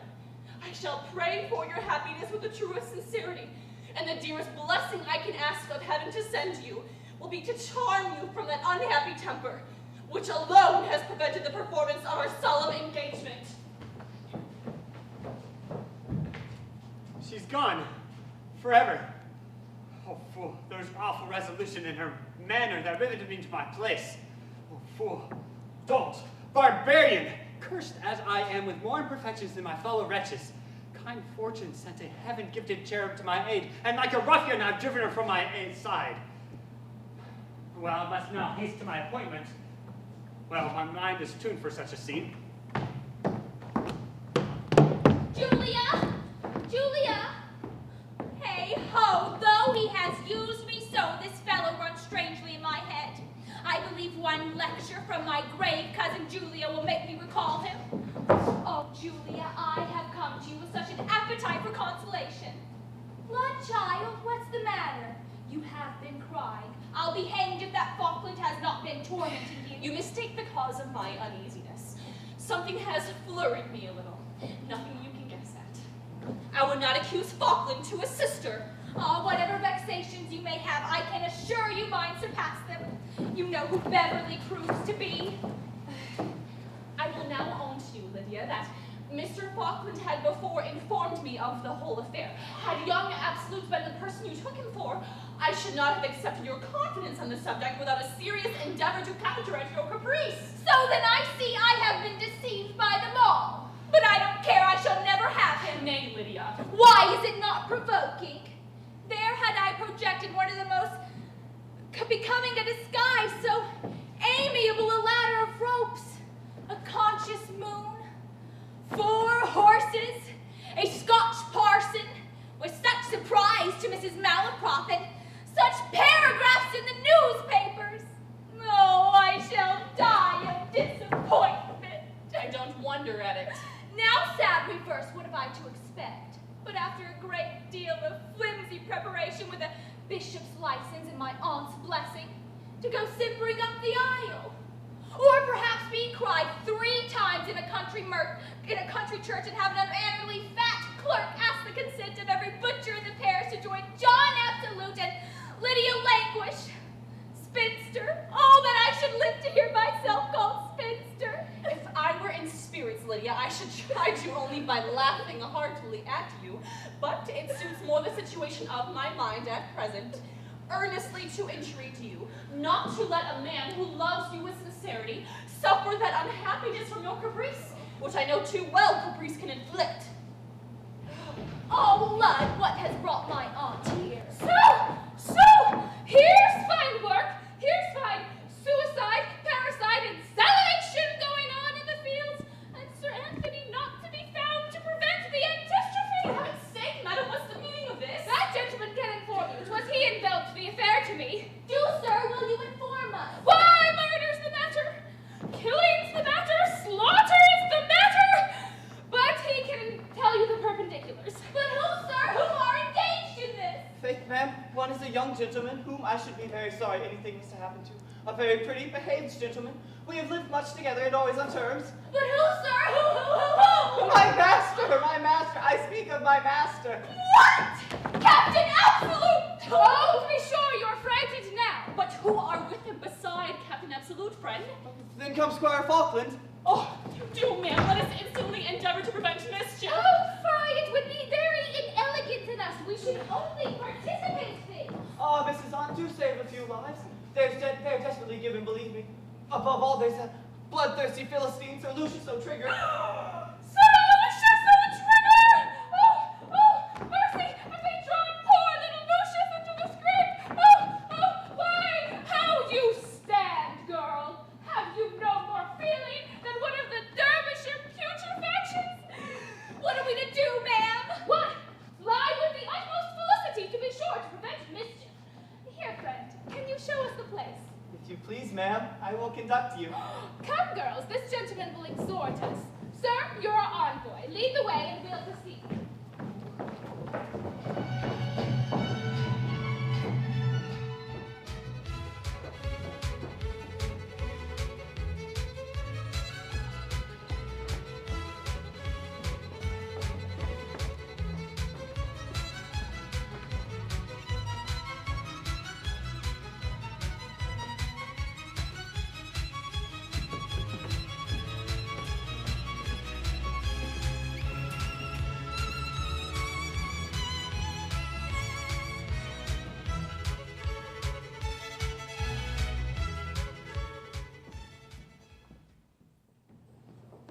I shall pray for your happiness with the truest sincerity, and the dearest blessing I can ask of heaven to send you will be to charm you from that unhappy temper, which alone has prevented the performance of our solemn engagement. She's gone. Forever. Oh, fool. There's awful resolution in her manner that riveted me to my place. Oh, fool. Dolt. Barbarian. Cursed as I am with more imperfections than my fellow wretches. Kind fortune sent a heaven-gifted cherub to my aid, and like a ruffian I've driven her from my side. Well, I must now haste to my appointment. Well, my mind is tuned for such a scene. Julia! Julia! Hey ho, though he has used me so, this fellow runs strangely in my head. I believe one lecture from my grave cousin Julia will make me recall him. Oh, Julia, I have come to you with such an appetite for consolation. Blood, child, what's the matter? You have been crying. I'll be hanged if that Falkland has not been tormenting you. You mistake the cause of my uneasiness. Something has flurried me a little. Nothing you can guess at. I would not accuse Falkland to a sister. Whatever vexations you may have, I can assure you mine surpass them. You know who Beverly proves to be. I will now own to you, Lydia, that Mr. Falkland had before informed me of the whole affair. Had young Absolute been the person you took him for, I should not have accepted your confidence on the subject without a serious endeavor to counteract your caprice. So then I see I have been deceived by them all. But I don't care, I shall never have him. Nay, Lydia. Why is it not provoking? There had I projected one of the most becoming a disguise, so amiable a ladder of ropes, a conscious moon, 4 horses, a Scotch parson, with such surprise to Mrs. Malaprop, and such paragraphs in the newspapers. Oh, I shall die of disappointment. I don't wonder at it. Now, sad reverse, what have I to expect? But after a great deal of flimsy preparation with a bishop's license and my aunt's blessing, to go simpering up the aisle. Or perhaps being cried 3 times in a country church and have an unmannerly fat clerk ask the consent of every butcher in the parish to join John Absolute and Lydia Languish. Spinster. Oh, that I should live to hear myself called spinster. If I were in spirits, Lydia, I should chide you only by laughing heartily at you, but it suits more the situation of my mind at present, earnestly to entreat you not to let a man who loves you with sincerity suffer that unhappiness from your caprice, which I know too well caprice can inflict. Oh, Lud, what has brought my aunt here? So, here's fine work, here's fine suicide, parricide, and salivation going on in the fields, and Sir Anthony not to be found to prevent the antistrophe. For heaven's sake, madam, what's the meaning of this? That gentleman can inform you. 'Twas he enveloped the affair to me. Do, sir, will you inform us? Why, murder's the matter, killing's the matter, slaughter is the matter, but he can tell you the perpendiculars. But who, sir, who are engaged in this? Faith, ma'am, one is a young gentleman whom I should be very sorry anything was to happen to. A very pretty, behaved gentleman. We have lived much together and always on terms. But who, sir, who? My master, I speak of my master. What? Captain Absolute! Oh, to be sure you're frightened now. But who are with him beside Captain Absolute, friend? Then comes Squire Falkland. Oh, do, ma'am, let us instantly endeavor to prevent mischief. Oh, fie, it would be very inelegant in us. We should only participate things. Oh, Mrs. Aunt, do save a few lives. They're desperately given, believe me. Above all, there's that bloodthirsty Philistine, Sir Lucius O'Trigger. Sir Lucius O'Trigger! Oh, mercy! Have they drawn poor little Lucius into the scrape? Oh, why? How you stand, girl? Have you no more feeling than one of the Derbyshire putrefactions? What are we to do, ma'am? What? Fly with the utmost felicity, to be sure, to prevent mischief. Here, friend, can you show us the place? If you please, ma'am, I will conduct you. Come, girls, this gentleman will exhort us. Sir, you're our envoy. Lead the way and we'll proceed.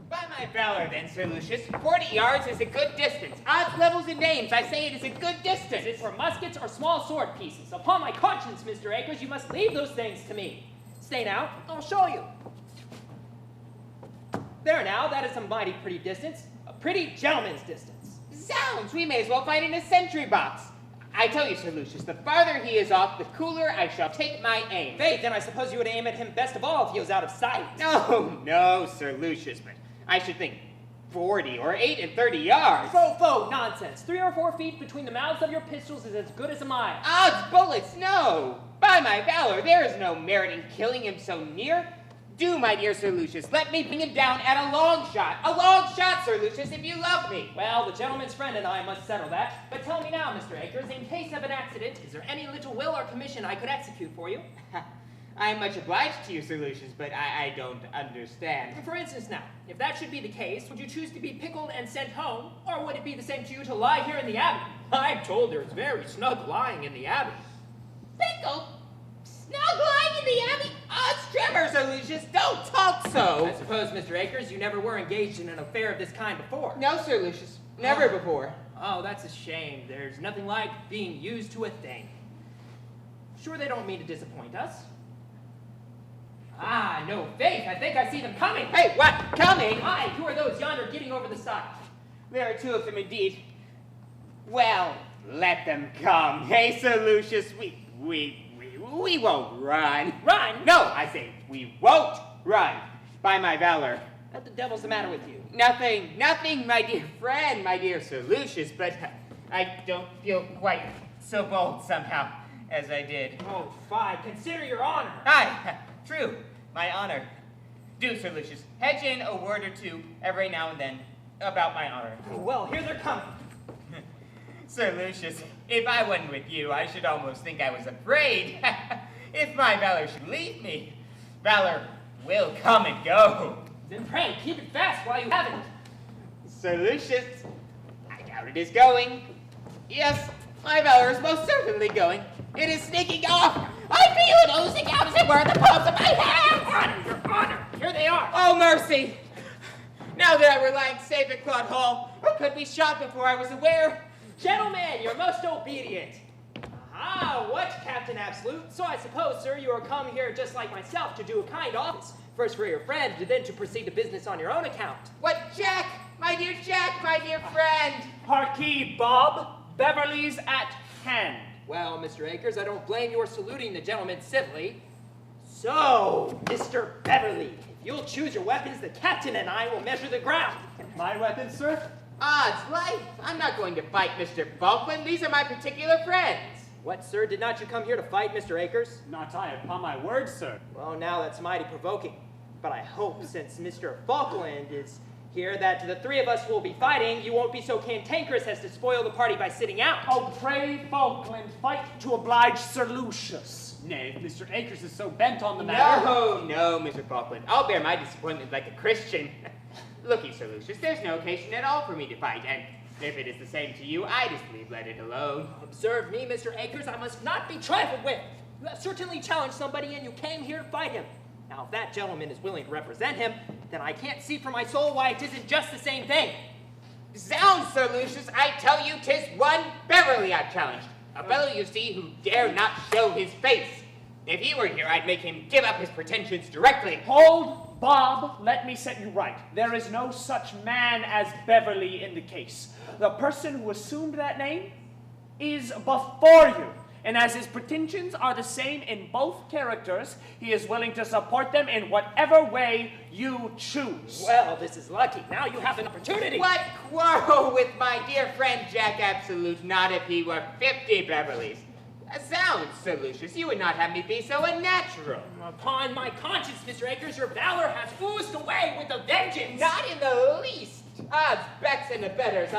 By my valor, then, Sir Lucius, 40 yards is a good distance. Odds, levels, and names, I say it is a good distance. Is it for muskets or small sword pieces? Upon my conscience, Mr. Akers, you must leave those things to me. Stay now, I'll show you. There now, that is a mighty pretty distance. A pretty gentleman's distance. Zounds, we may as well find it in a sentry box. I tell you, Sir Lucius, the farther he is off, the cooler I shall take my aim. Faith, then I suppose you would aim at him best of all if he was out of sight. No, Sir Lucius, but I should think 40 or 38 yards. Faux, nonsense. 3 or 4 feet between the mouths of your pistols is as good as a mile. Odds bullets, no. By my valor, there is no merit in killing him so near. Do, my dear Sir Lucius, let me bring him down at a long shot. A long shot, Sir Lucius, if you love me. Well, the gentleman's friend and I must settle that. But tell me now, Mr. Akers, in case of an accident, is there any little will or commission I could execute for you? I am much obliged to you, Sir Lucius, but I don't understand. For instance now, if that should be the case, would you choose to be pickled and sent home, or would it be the same to you to lie here in the Abbey? I'm told there's very snug lying in the Abbey. Pickled? Snug lying in the Abbey? Odds tremors, Sir Lucius, don't talk so. I suppose, Mr. Akers, you never were engaged in an affair of this kind before. No, Sir Lucius, never before. Oh, that's a shame. There's nothing like being used to a thing. Sure they don't mean to disappoint us. Ah, no, Faith, I think I see them coming. Hey, what? Coming? Aye, who are those yonder getting over the side? There are 2 of them indeed. Well, let them come. Hey, Sir Lucius, we won't run. Run? No, I say we won't run. By my valor. What the devil's the matter with you? Nothing, my dear friend, my dear Sir Lucius, but I don't feel quite so bold somehow as I did. Oh, fie, consider your honor. Aye, true, my honor. Do, Sir Lucius, hedge in a word or two every now and then about my honor. Well, here they're coming. Sir Lucius, if I wasn't with you, I should almost think I was afraid. If my valor should leave me, valor will come and go. Then pray, keep it fast while you have it. Sir Lucius, I doubt it is going. Yes, my valor is most certainly going. It is sneaking off. I feel it oozing out as it were the palms of my hands. Your honor, here they are. Oh, mercy. Now that I were lying safe at Claude Hall, or could be shot before I was aware. Gentlemen, you're most obedient. Ah, what, Captain Absolute? So I suppose, sir, you are come here just like myself to do a kind office. First for your friend, then to proceed to business on your own account. What, Jack? My dear friend. Harkee, Bob. Beverly's at hand. Well, Mr. Akers, I don't blame your saluting the gentleman civilly. So, Mr. Beverly, if you'll choose your weapons, the captain and I will measure the ground. My weapon, sir? Odds life, I'm not going to fight Mr. Falkland. These are my particular friends. What, sir? Did not you come here to fight Mr. Akers? Not I, upon my word, sir. Well, now that's mighty provoking. But I hope, since Mr. Falkland is here, that the 3 of us will be fighting, you won't be so cantankerous as to spoil the party by sitting out. Oh, pray, Falkland, fight to oblige Sir Lucius. Nay, if Mr. Akers is so bent on the matter. No, Mr. Falkland. I'll bear my disappointment like a Christian. Looky, Sir Lucius, there's no occasion at all for me to fight, and if it is the same to you, I just let it alone. Observe me, Mr. Akers, I must not be trifled with. You have certainly challenged somebody, and you came here to fight him. Now, if that gentleman is willing to represent him, then I can't see for my soul why it isn't just the same thing. Zounds, Sir Lucius, I tell you, 'tis one Beverly I've challenged. A fellow, you see, who dare not show his face. If he were here, I'd make him give up his pretensions directly. Hold, Bob, let me set you right. There is no such man as Beverly in the case. The person who assumed that name is before you. And as his pretensions are the same in both characters, he is willing to support them in whatever way you choose. Well, this is lucky. Now you have an opportunity. What quarrel with my dear friend Jack Absolute, not if he were 50 Beverleys. Zounds, Sir Lucius, you would not have me be so unnatural. Upon my conscience, Mr. Akers, your valor has oozed away with a vengeance. Not in the least. Odds, bets, and the betters,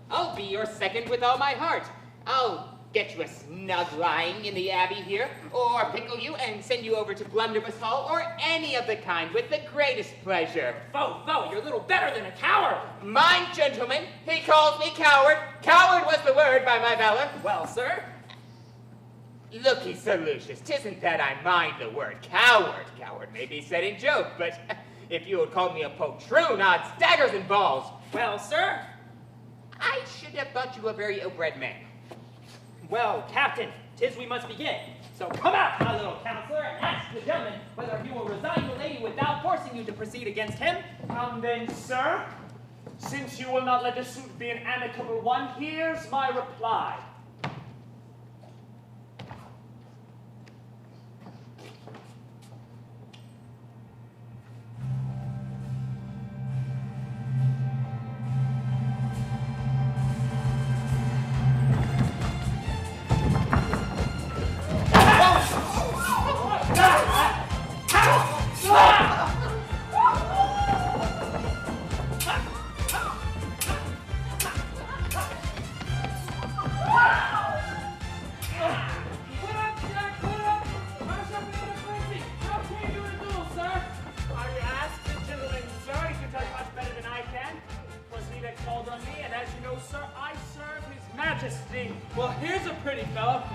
I'll be your second with all my heart. I'll get you a snug lying in the Abbey here, or pickle you and send you over to Blunderbuss Hall, or any of the kind with the greatest pleasure. Foe, you're little better than a coward. Mind, gentlemen, he calls me coward. Coward was the word by my valor. Well, sir? Looky, Sir Lucius, 'tisn't that I mind the word coward. Coward may be said in joke, but if you had called me a poltroon, odds daggers and balls. Well, sir? I should have thought you a very ill-bred man. Well, Captain, 'tis we must begin. So come out, my little counselor, and ask the gentleman whether he will resign the lady without forcing you to proceed against him. Come then, sir. Since you will not let the suit be an amicable one, here's my reply.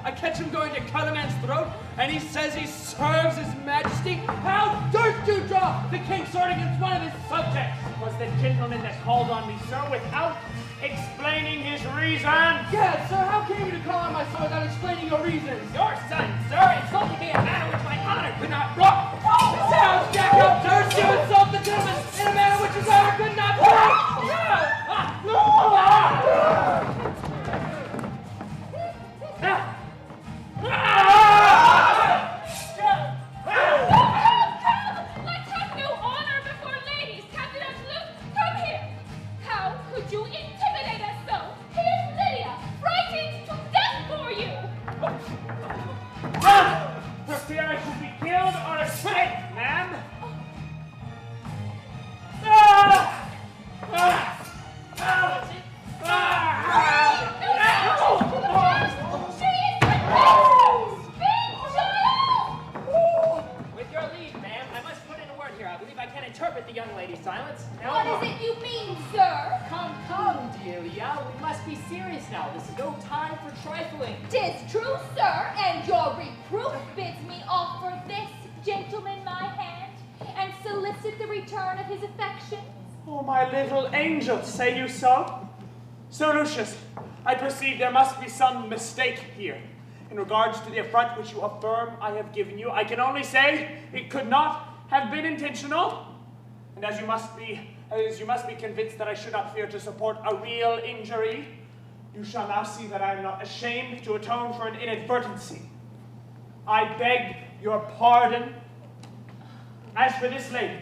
I catch him going to cut a man's throat, and he says he serves his majesty. How durst you draw the king's sword against one of his subjects? Was the gentleman that called on me, sir, without explaining his reason? Yes, sir, how came you to call on my sword without explaining your reasons? Your son, sir, insulted me in a manner which my honor could not brook. Sounds, Jack, how durst you insult the gentleman in a manner which his honor could not brook? Let's have no honor before ladies. Captain Absolute, come here. How could you intimidate us so? Here's Lydia, frightened to death for you. For fear I should be killed or escape, ma'am. With your leave, ma'am, I must put in a word here. I believe I can interpret the young lady's silence. What is it you mean, sir? Come, Delia. We must be serious now. This is no time for trifling. 'Tis true, sir, and your reproof bids me offer this gentleman my hand and solicit the return of his affection. Oh, my little angel, say you so? Sir Lucius, I perceive there must be some mistake here. In regards to the affront which you affirm I have given you, I can only say it could not have been intentional. And as you must be convinced that I should not fear to support a real injury, you shall now see that I am not ashamed to atone for an inadvertency. I beg your pardon. As for this lady,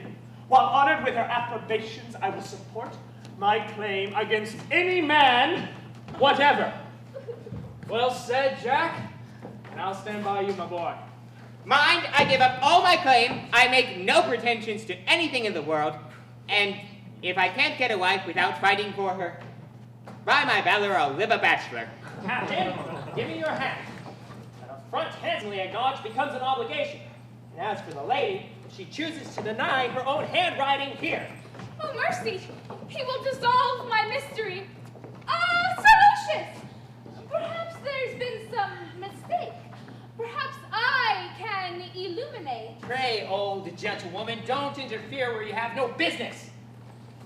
while honored with her approbations, I will support my claim against any man whatever. Well said, Jack. And I'll stand by you, my boy. Mind, I give up all my claim. I make no pretensions to anything in the world. And if I can't get a wife without fighting for her, by my valor, I'll live a bachelor. Captain, give me your hand. An affront handsomely acknowledged becomes an obligation. And as for the lady, if she chooses to deny her own handwriting here. Oh, mercy. He will dissolve my mystery. Sir Lucius! Perhaps there's been some mistake. Perhaps I can illuminate. Pray, old gentlewoman, don't interfere where you have no business.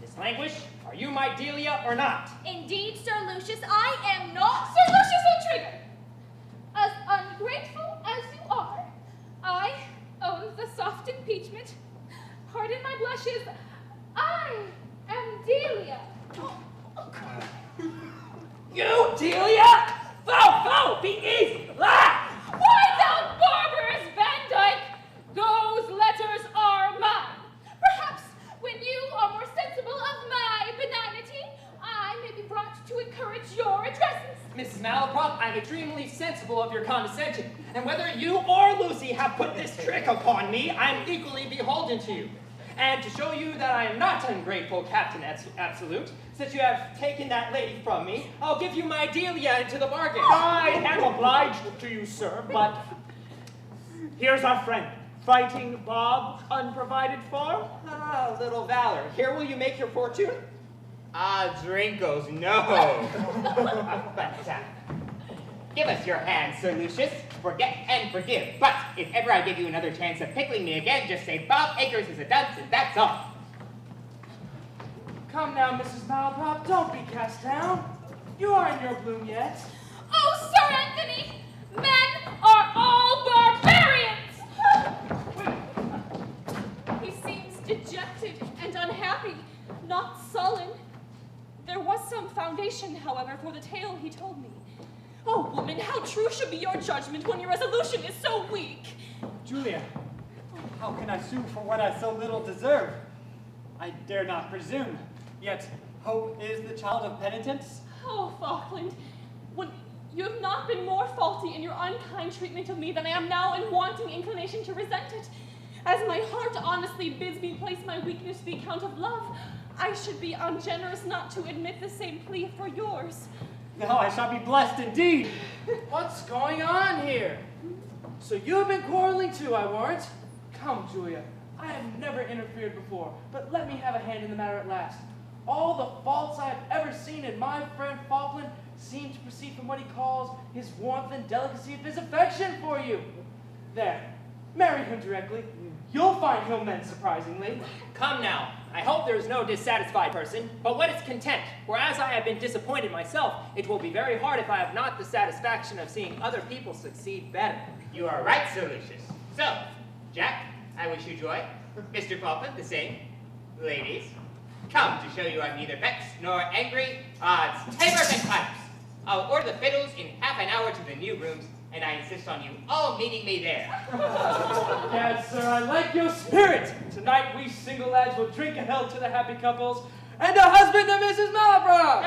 Miss Languish, are you my Delia or not? Indeed, Sir Lucius, I am not. Sir Lucius O'Trigger! As ungrateful as you are, I own the soft impeachment. Pardon my blushes. I am Delia. You, Delia? Foe, be easy. Why, thou barbarous Van Dyke, those letters are mine. Perhaps when you are more sensible of my benignity, I may be brought to encourage your addresses. Mrs. Malaprop, I'm extremely sensible of your condescension, and whether you or Lucy have put this trick upon me, I'm equally beholden to you. And to show you that I am not ungrateful, Captain Absolute, since you have taken that lady from me, I'll give you my Delia into the bargain. I am obliged to you, sir, but here's our friend. Fighting Bob, unprovided for? Ah, little valor. Here will you make your fortune? Drinkles, no. But, give us your hand, Sir Lucius. Forget and forgive. But if ever I give you another chance of pickling me again, just say Bob Acres is a dunce, and that's all. Come now, Mrs. Malaprop, don't be cast down. You are in your bloom yet. Oh, Sir Anthony, men are all barbarians. He seems dejected and unhappy, not sullen. There was some foundation, however, for the tale he told me. Oh, woman, how true should be your judgment when your resolution is so weak? Julia, how can I sue for what I so little deserve? I dare not presume. Yet, hope is the child of penitence. Oh, Falkland, when you have not been more faulty in your unkind treatment of me than I am now in wanting inclination to resent it. As my heart honestly bids me place my weakness to the account of love, I should be ungenerous not to admit the same plea for yours. Now I shall be blessed indeed. What's going on here? So you've been quarreling too, I warrant. Come, Julia, I have never interfered before, but let me have a hand in the matter at last. All the faults I have ever seen in my friend Falkland seem to proceed from what he calls his warmth and delicacy of his affection for you. There, marry him directly. You'll find he'll mend surprisingly. Come now, I hope there is no dissatisfied person, but what is content? For as I have been disappointed myself, it will be very hard if I have not the satisfaction of seeing other people succeed better. You are right, Sir Lucius. So, Jack, I wish you joy. Mr. Falkland, the same. Ladies, come to show you I'm neither vexed nor angry. Odds, tamers and pipes. I'll order the fiddles in half an hour to the new rooms, and I insist on you all meeting me there. Yes, sir, I like your spirit. Tonight we single lads will drink a health to the happy couples and a husband to Mrs. Malaprop.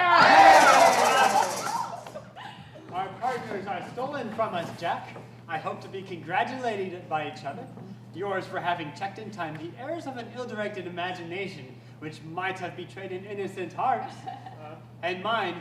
Our partners are stolen from us, Jack. I hope to be congratulated by each other. Yours for having checked in time the errors of an ill-directed imagination, which might have betrayed an innocent heart. And mine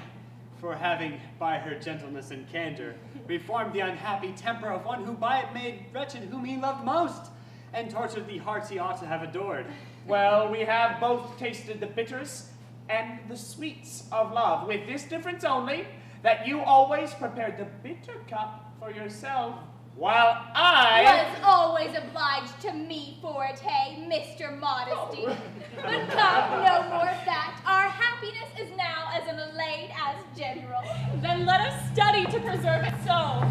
for having, by her gentleness and candor, reformed the unhappy temper of one who by it made wretched whom he loved most, and tortured the hearts he ought to have adored. Well, we have both tasted the bitters and the sweets of love, with this difference only, that you always prepared the bitter cup for yourself, while I was always obliged to me for it, hey, Mr. Modesty. But come, no more of that. Our happiness is now as unallayed as general. Then let us study to preserve it so.